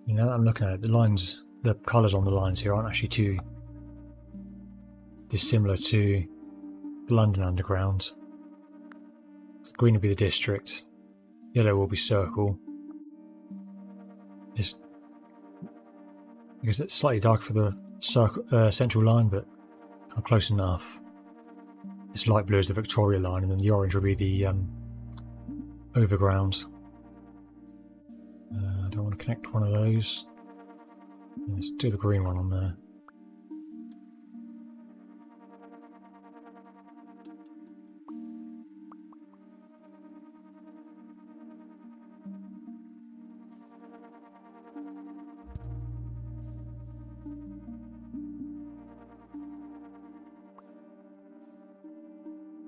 Now that I'm looking at it, the colours on the lines here aren't actually too dissimilar to the London Underground. So green will be the district, yellow will be circle. I guess it's slightly darker for the circle, central line, but close enough. This light blue is the Victoria line, and then the orange will be the overground. I don't want to connect one of those. Let's do the green one on there.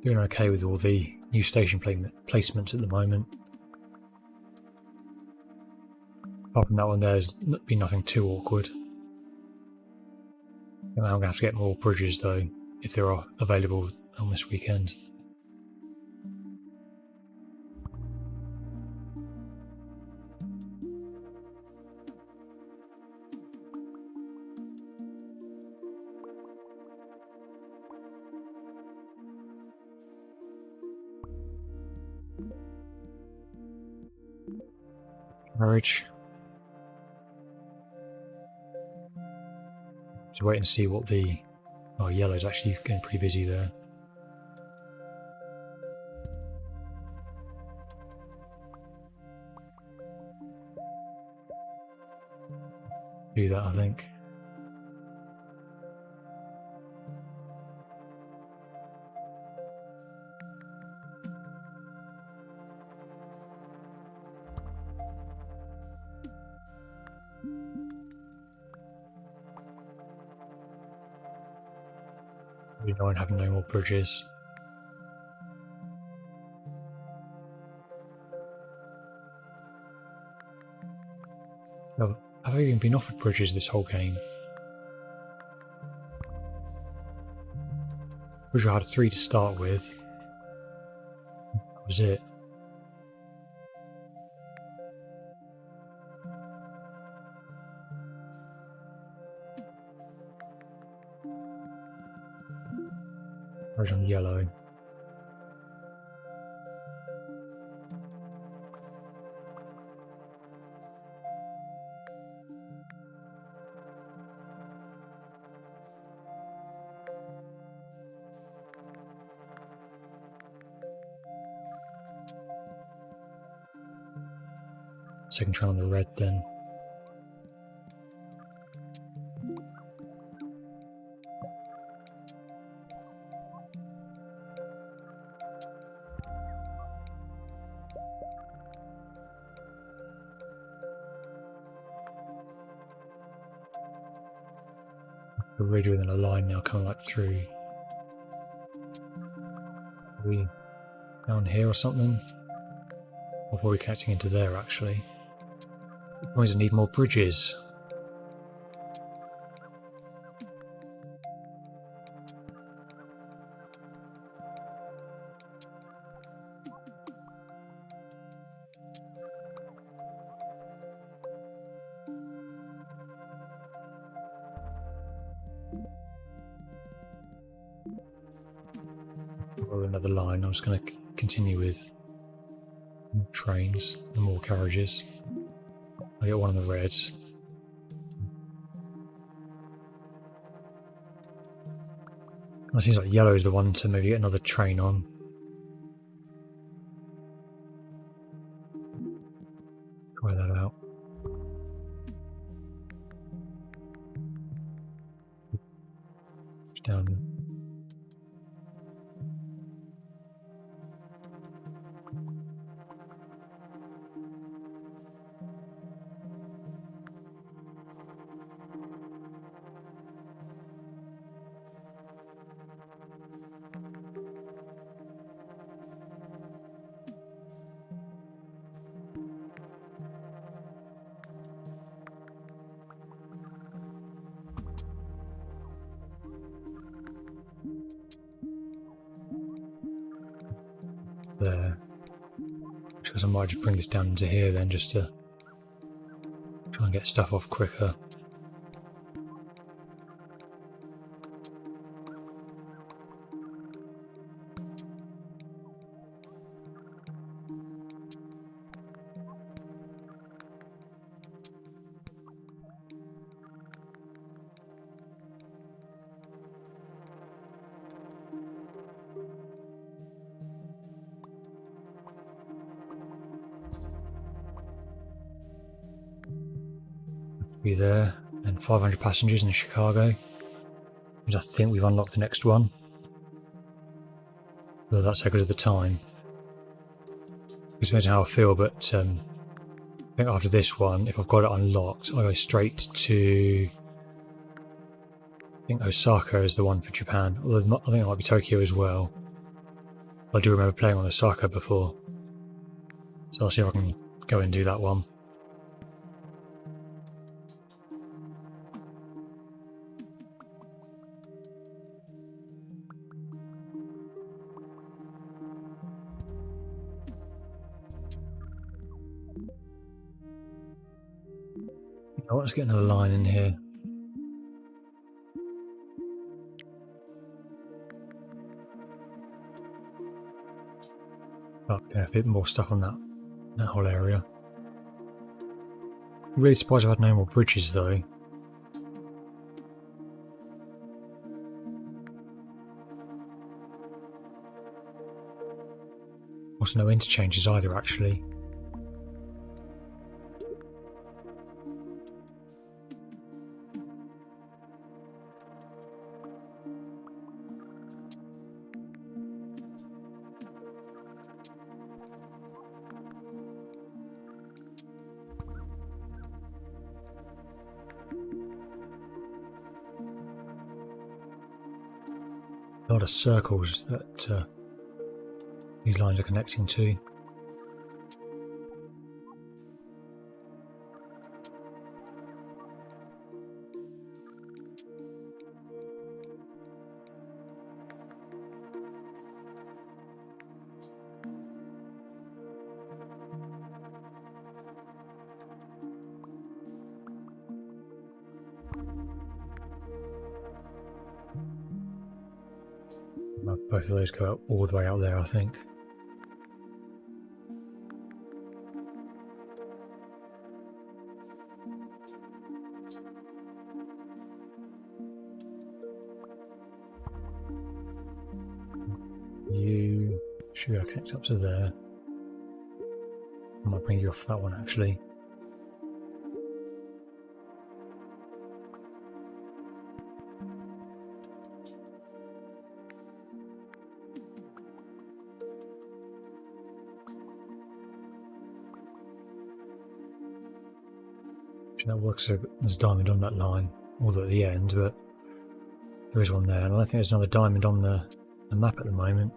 Doing okay with all the new station placements at the moment. Apart from that one, there's been nothing too awkward. I'm going to have to get more bridges though, if they are available on this weekend. Marriage. So wait and see what the... Oh, yellow's actually getting pretty busy there. Do that, I think. Really annoying having no more bridges. No, have I even been offered bridges this whole game? Pretty sure I had 3 to start with. That was it. Bridge on yellow. Second try on the red then. We're really within a line now, coming like through. Are we down here or something? Or are we connecting into there actually? Why does it need more bridges? Or another line. I'm just going to continue with more trains and more carriages. I get one on the reds. It seems like yellow is the one to maybe get another train on. Try that out. Down. There. Because I might just bring this down into here then, just to try and get stuff off quicker. Be there, and 500 passengers in Chicago. And I think we've unlocked the next one. Well, that's how good at the time. It depends on how I feel, but I think after this one, if I've got it unlocked, I go straight to. I think Osaka is the one for Japan. Although I think it might be Tokyo as well. I do remember playing on Osaka before, so I'll see if I can go and do that one. Oh, let's get another line in here. Oh, yeah, a bit more stuff on that whole area. Really surprised I've had no more bridges though. Also no interchanges either actually. A lot of circles that these lines are connecting to. Both of those go out all the way out there, I think. You should be able to connect up to there. I might bring you off that one actually. That works. There's a diamond on that line, although at the end, but there is one there, and I don't think there's another diamond on the map at the moment.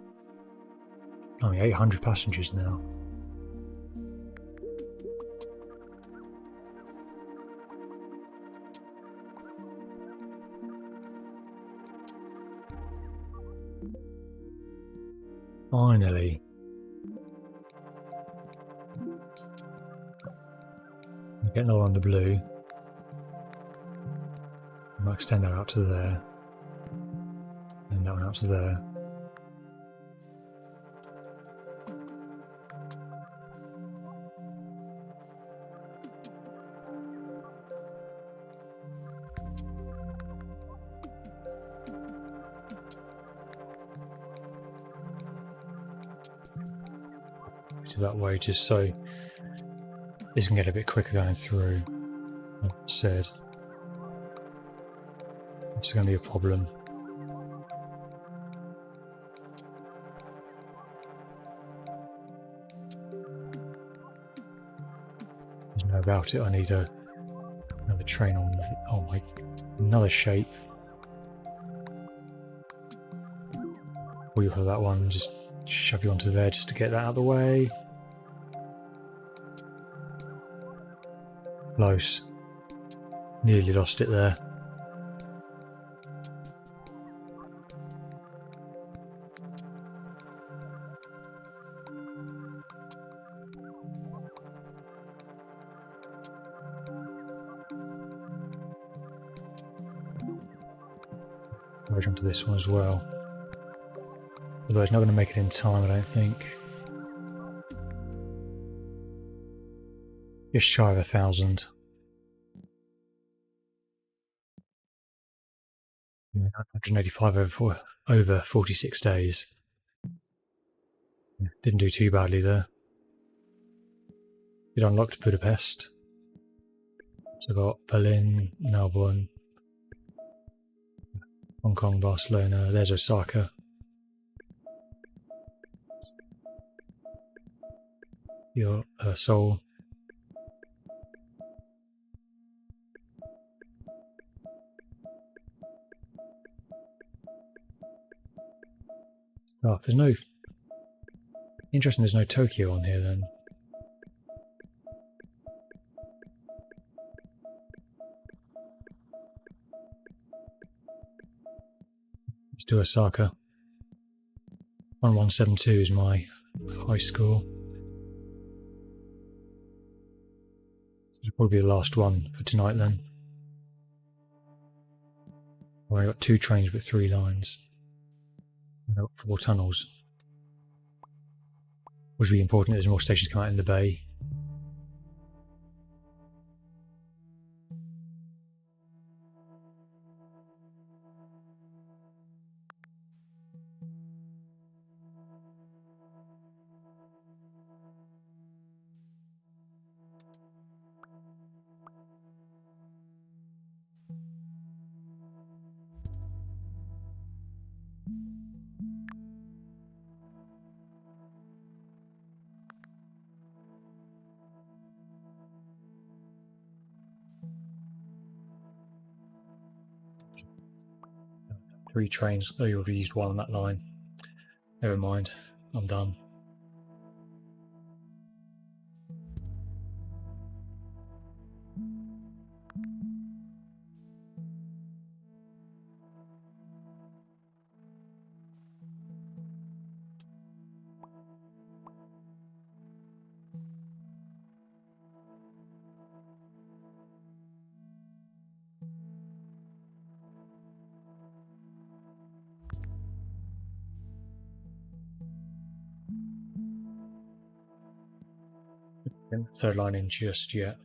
Only 800 passengers now. Finally. I'm getting all on the blue. I might extend that out to there. And that one out to there. To that way, just so this can get a bit quicker going through. Like I said, it's going to be a problem. There's no about it. I need another train on. Oh my, another shape. Or you have that one, just shove you onto there just to get that out of the way. Close. Nearly lost it there. Right onto this one as well. Although it's not going to make it in time, I don't think. Just shy of 1,000. 185 over 46 days. Didn't do too badly there. It unlocked Budapest. So I got Berlin, Melbourne, Hong Kong, Barcelona. There's Osaka. Your Seoul. Oh, there's no... Interesting, there's no Tokyo on here then. Let's do Osaka. 1172 is my high score. This will probably be the last one for tonight then. I've only got 2 trains with 3 lines. I've got 4 tunnels. Which will be important as more stations come out in the bay. 3 trains. Oh, you already used one on that line. Never mind, I'm done. Third line in just yet.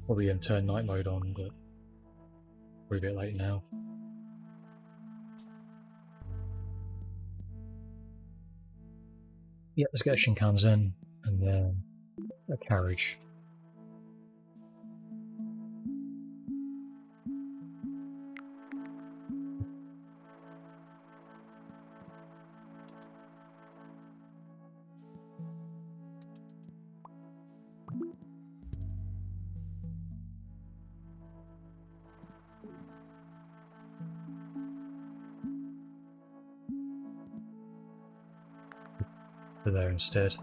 Probably turn night mode on, but we're a bit late now. Yeah, let's get a Shinkansen and then a carriage. There instead.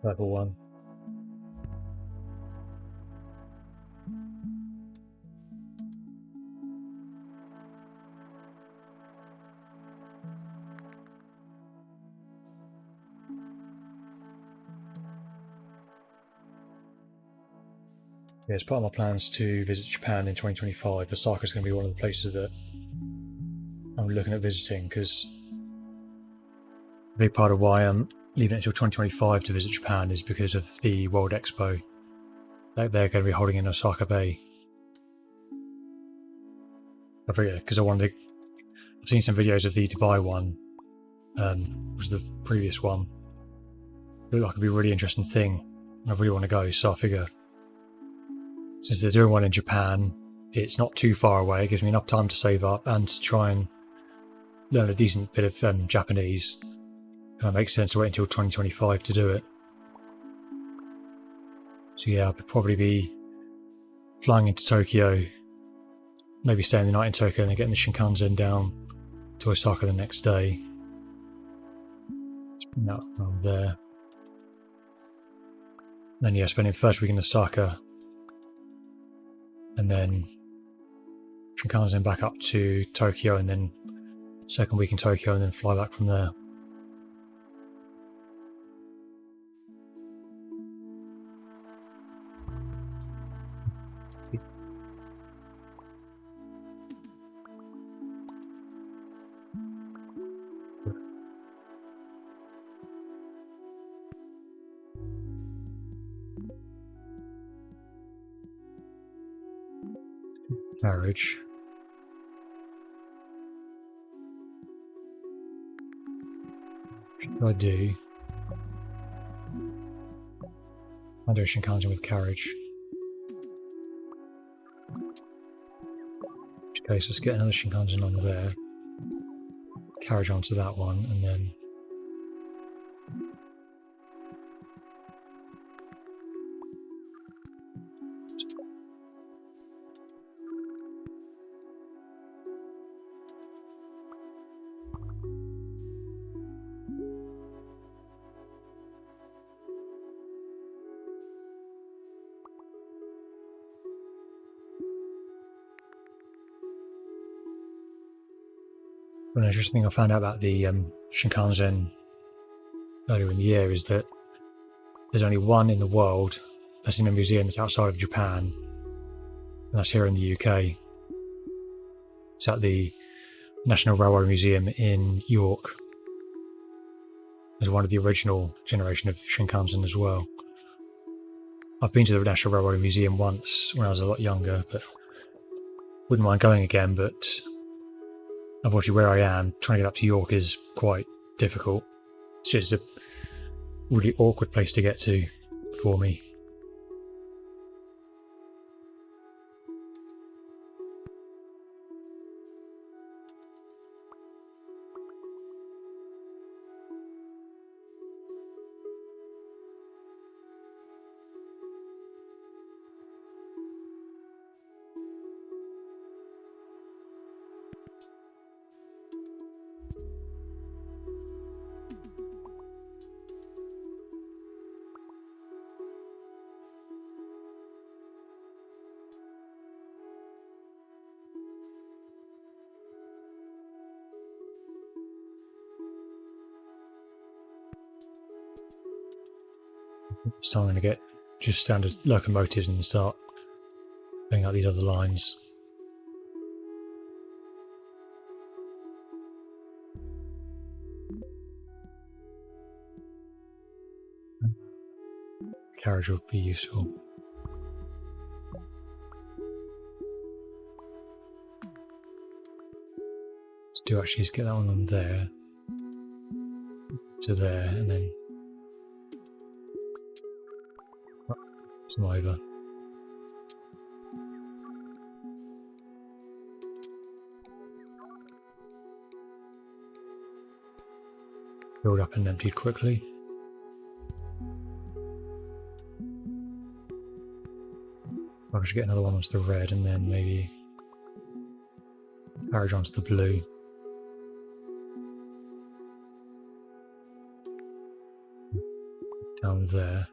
Level 1. Yeah, as part of my plans to visit Japan in 2025, Osaka is going to be one of the places that I'm looking at visiting, because a big part of why I'm leaving it until 2025 to visit Japan is because of the World Expo that they're going to be holding in Osaka Bay. I forget, because I've seen some videos of the Dubai one, was the previous one. It looked like it'd be a really interesting thing, and I really want to go, so I figure since they're doing one in Japan, it's not too far away, it gives me enough time to save up and to try and learn a decent bit of Japanese. It makes sense to wait until 2025 to do it. So yeah, I'll probably be flying into Tokyo, maybe staying the night in Tokyo and then getting the Shinkansen down to Osaka the next day. No, I'm there. Then yeah, spending the first week in Osaka, and then Shinkansen back up to Tokyo, and then second week in Tokyo, and then fly back from there. Carriage. What should I do? I'll do a Shinkansen with carriage. In which case, let's get another Shinkansen on there. Carriage onto that one, and then one interesting thing I found out about the Shinkansen earlier in the year is that there's only one in the world that's in a museum that's outside of Japan, and that's here in the UK. It's at the National Railway Museum in York as one of the original generation of Shinkansen as well. I've been to the National Railway Museum once when I was a lot younger, but wouldn't mind going again, but unfortunately where I am, trying to get up to York is quite difficult. It's just a really awkward place to get to for me. It's time to get just standard locomotives and start filling out these other lines. Carriage would be useful. Let's do actually is get that one on there to there and then some over. Filled up and emptied quickly. I should get another one onto the red and then maybe carriage onto the blue. Down there.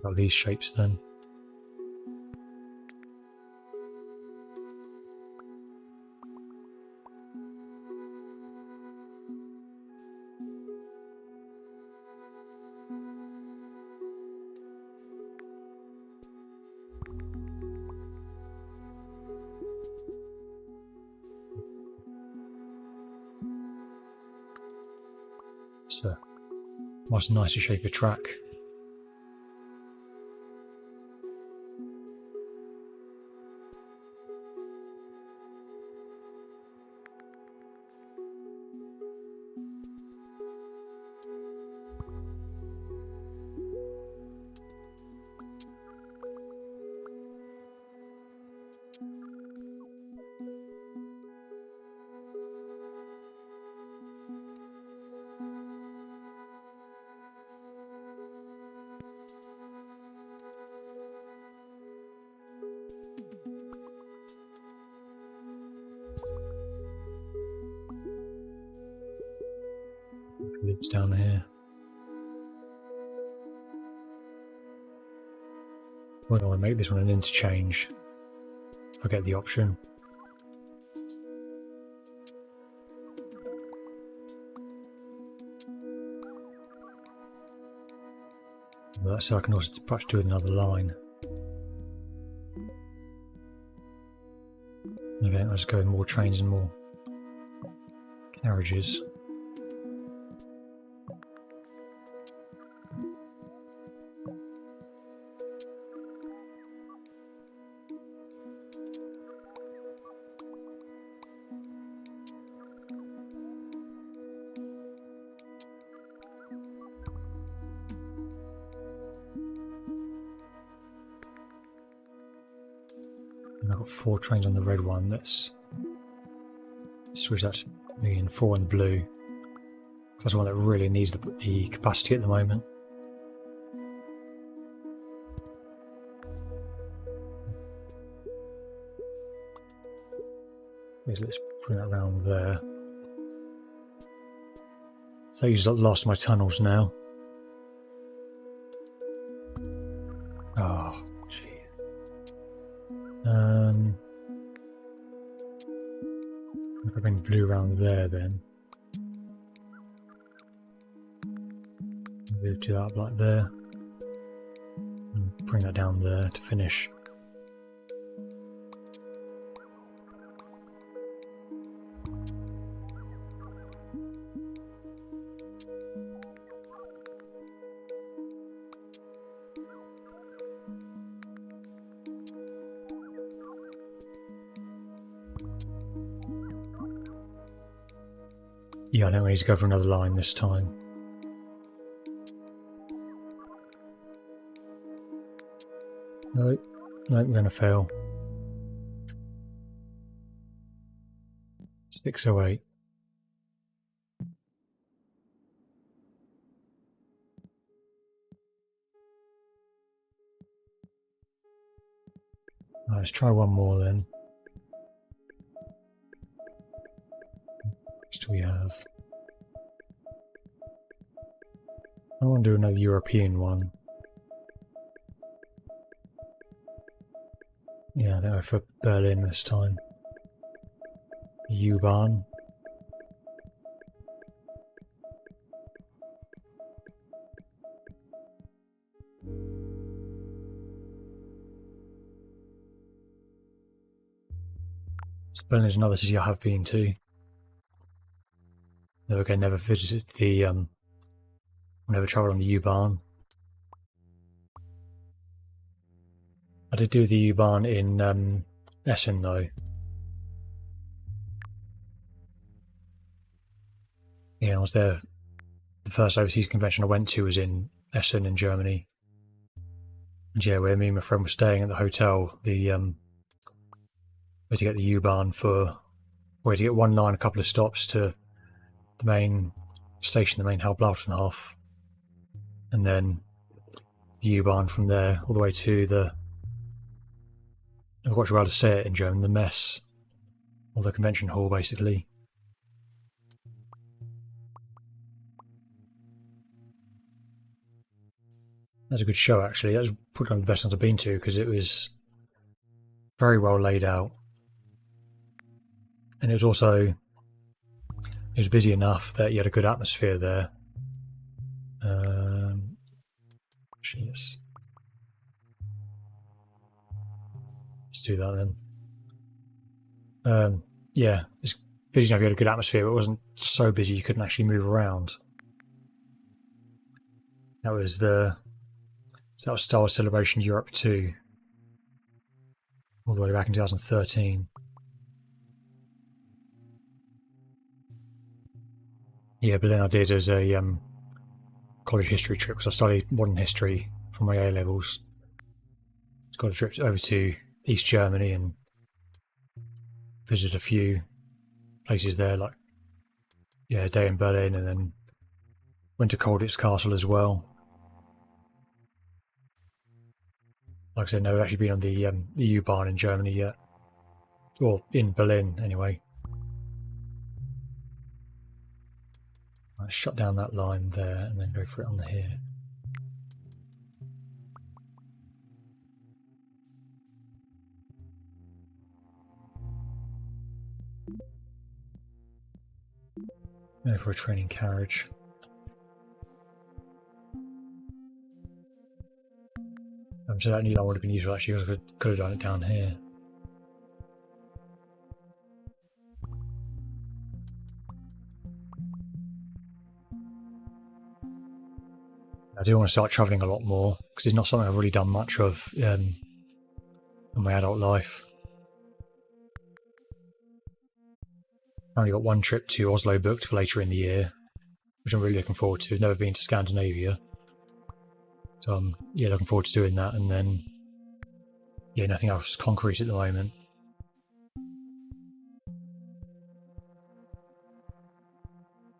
Got these shapes then. So, much nicer shape of track. It's down here. I want to make this one an interchange if I get the option. So I can also perhaps do with another line. And again, I'll just go with more trains and more carriages. I've got 4 trains on the red one. Let's switch that to me and 4 on the blue. That's the one that really needs the capacity at the moment. Let's bring that around there. So I used up the last of my tunnels now. Oh, gee. If I bring the blue around there, then we'll do that up like there, and bring that down there to finish. Yeah, I think we need to go for another line this time. Nope, we're going to fail. 608. Right, let's try one more then. What do we have? I want to do another European one. Yeah, I think I'll go for Berlin this time. U-Bahn. So Berlin is another city I have been to. Never visited the never travelled on the U-Bahn. I did do the U-Bahn in Essen though. Yeah, I was there. The first overseas convention I went to was in Essen in Germany. And yeah, where me and my friend were staying at the hotel, we had to get the U-Bahn we had to get one line, a couple of stops to the main station, the main Hauptbahnhof, and then the U-Bahn from there all the way to I'm not quite sure how to say it in German, the mess, or the convention hall basically. That's a good show actually. That was probably one of the best ones I've been to because it was very well laid out. And it was busy enough that you had a good atmosphere there. Yes. Let's do that then. Yeah, it's busy enough you had a good atmosphere, but it wasn't so busy you couldn't actually move around. That was Star Wars Celebration Europe 2, all the way back in 2013. Yeah, but then I did as a college history trip because I studied modern history for my A levels. It's got a trip over to East Germany and visited a few places there, like a day in Berlin, and then went to Colditz Castle as well. Like I said, never actually been on the U-Bahn in Germany yet, or in Berlin anyway. Let's shut down that line there and then go for it on here. Go for a training carriage. So that new line would have been useful actually because I could have done it down here. I do want to start travelling a lot more because it's not something I've really done much of in my adult life. I've only got one trip to Oslo booked for later in the year, which I'm really looking forward to. I've never been to Scandinavia, so I'm looking forward to doing that. And then nothing else concrete at the moment.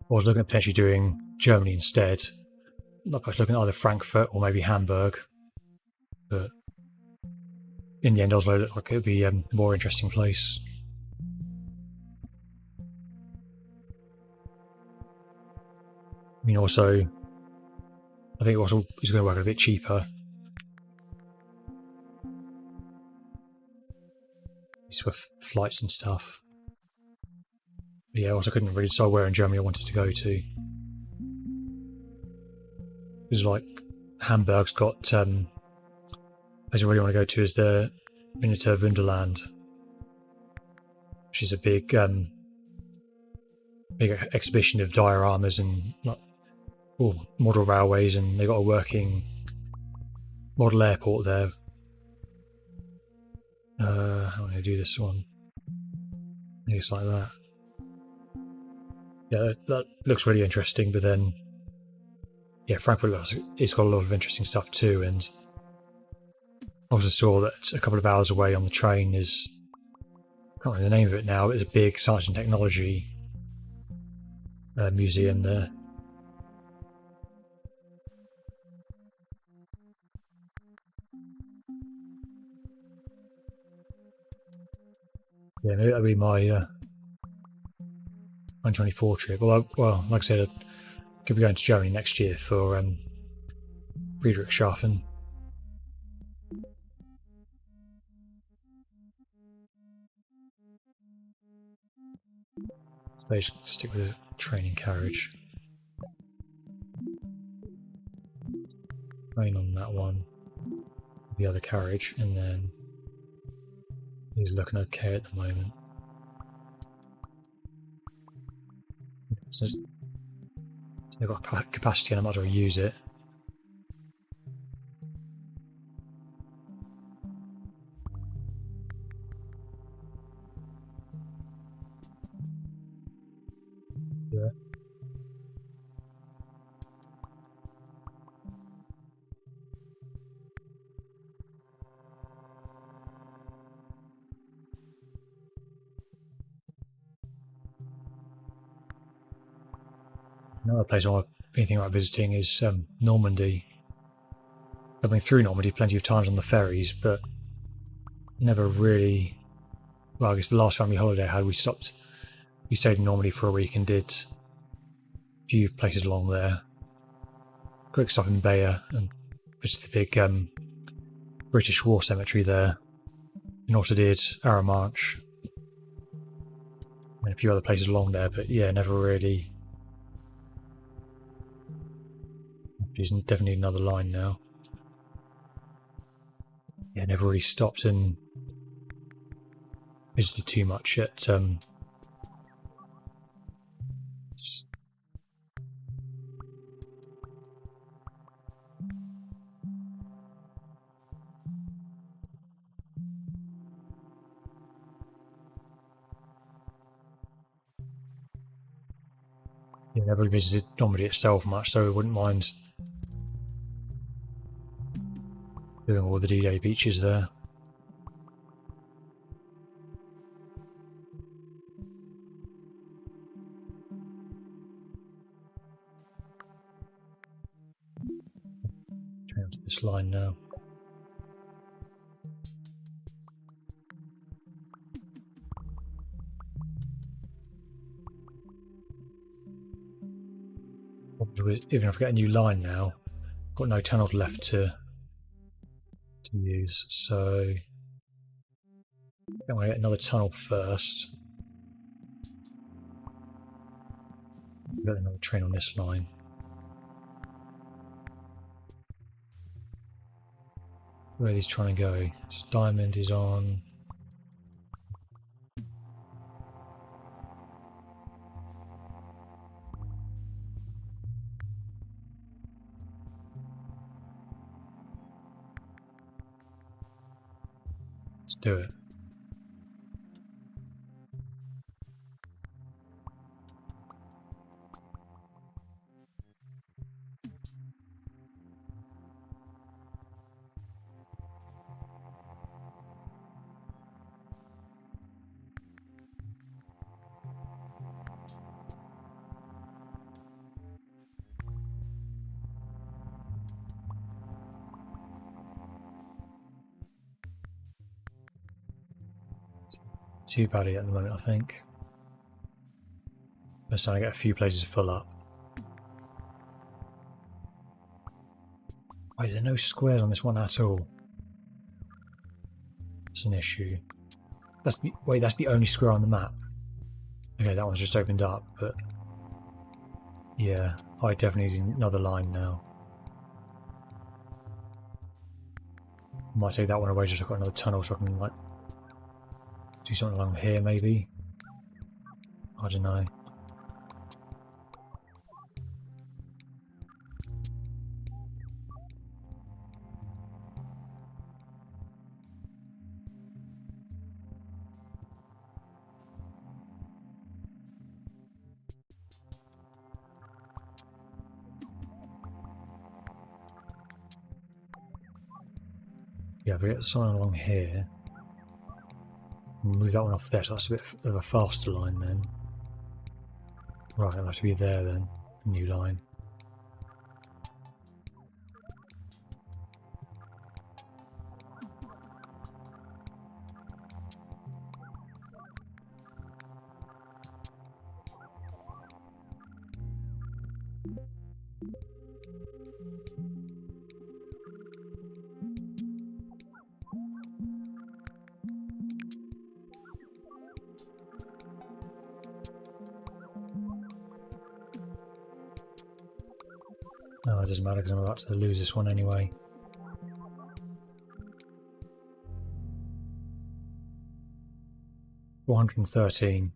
I was looking at potentially doing Germany instead. Like I was looking at either Frankfurt or maybe Hamburg, but in the end Oslo looked like it would be a more interesting place. I mean, also, I think it also is going to work a bit cheaper. It's for flights and stuff. But yeah, I also couldn't really decide where in Germany I wanted to go to. Because like Hamburg's got place I really want to go to is the Miniature Wunderland, which is a big exhibition of dioramas and model railways, and they've got a working model airport there. How am I going to do this one? Maybe it's like that. Yeah, that looks really interesting. But then, yeah, Frankfurt it's got a lot of interesting stuff too. And I also saw that a couple of hours away on the train is, I can't remember the name of it now. It's a big science and technology museum there. Yeah, maybe that'll be my 2024 trip. Well, like I said, I could be going to Germany next year for Friedrichshafen. Basically, stick with a training carriage. Train on that one, the other carriage, and then he's looking okay at the moment. So they've got capacity and I might as well use it. Yeah. Another place I've been thinking about visiting is Normandy. I've been through Normandy plenty of times on the ferries, but never really. Well, I guess the last family holiday I had, we stayed in Normandy for a week and did a few places along there. Quick stop in Bayer and visited the big British War Cemetery there. And also did Aramanch and a few other places along there, but yeah, never really. There's definitely another line now. Yeah, never really stopped and visited too much at yeah, never really visited Normandy itself much, so I wouldn't mind doing all the D-Day beaches there. Turn to this line now. Even if I get a new line now, I've got no tunnels left to use, so I'm going to get another tunnel first. Get another train on this line. Where he's trying to go? This diamond is on. Let's do it. Too badly at the moment, I think. I'm starting to get a few places to fill up. Wait, is there no squares on this one at all? It's an issue. That's the only square on the map. Okay, that one's just opened up, but yeah, I definitely need another line now. Might take that one away just so I've got another tunnel so I can like do something along here maybe. I don't know. Yeah, if we get the sign along here, move that one off there, so that's a bit of a faster line then. Right, it'll have to be there then, new line. Oh, it doesn't matter because I'm about to lose this one anyway. $413.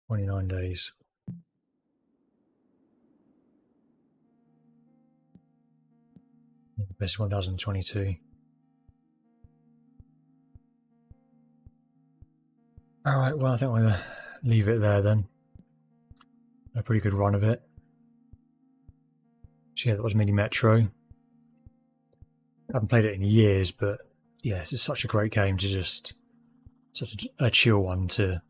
29 days. This is 1022. Alright, well I think I'm going to leave it there then. A pretty good run of it. So yeah, that was Mini Metro. I haven't played it in years, but yeah, it's such a great game to just... such a chill one to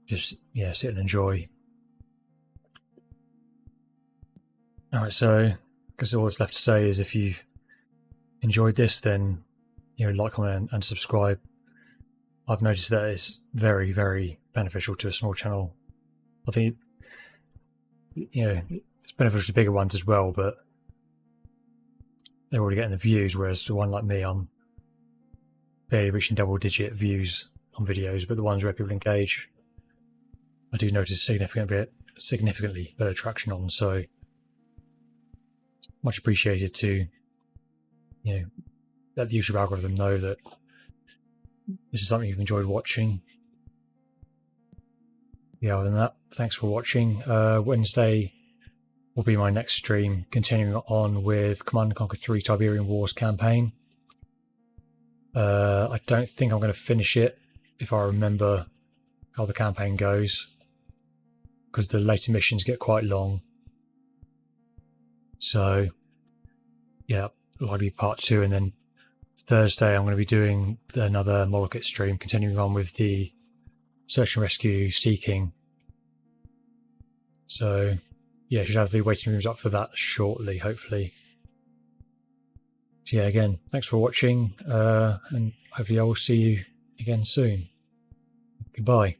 just, yeah, sit and enjoy. Alright, so I guess all that's left to say is if you've enjoyed this, then, you know, like, comment and subscribe. I've noticed that it's very, very beneficial to a small channel. I think, you know, it's beneficial to bigger ones as well, but they're already getting the views, whereas to one like me, I'm barely reaching double-digit views on videos, but the ones where people engage, I do notice significantly better traction on, so much appreciated to, you know, let the YouTube algorithm know that this is something you've enjoyed watching. Yeah, other than that, thanks for watching. Wednesday will be my next stream, continuing on with Command & Conquer 3 Tiberian Wars campaign. I don't think I'm going to finish it if I remember how the campaign goes, because the later missions get quite long. So, yeah, likely part 2, and then Thursday I'm going to be doing another model kit stream, continuing on with the search and rescue seeking. So, yeah, should have the waiting rooms up for that shortly, hopefully. So yeah, again, thanks for watching, and hopefully I will see you again soon. Goodbye.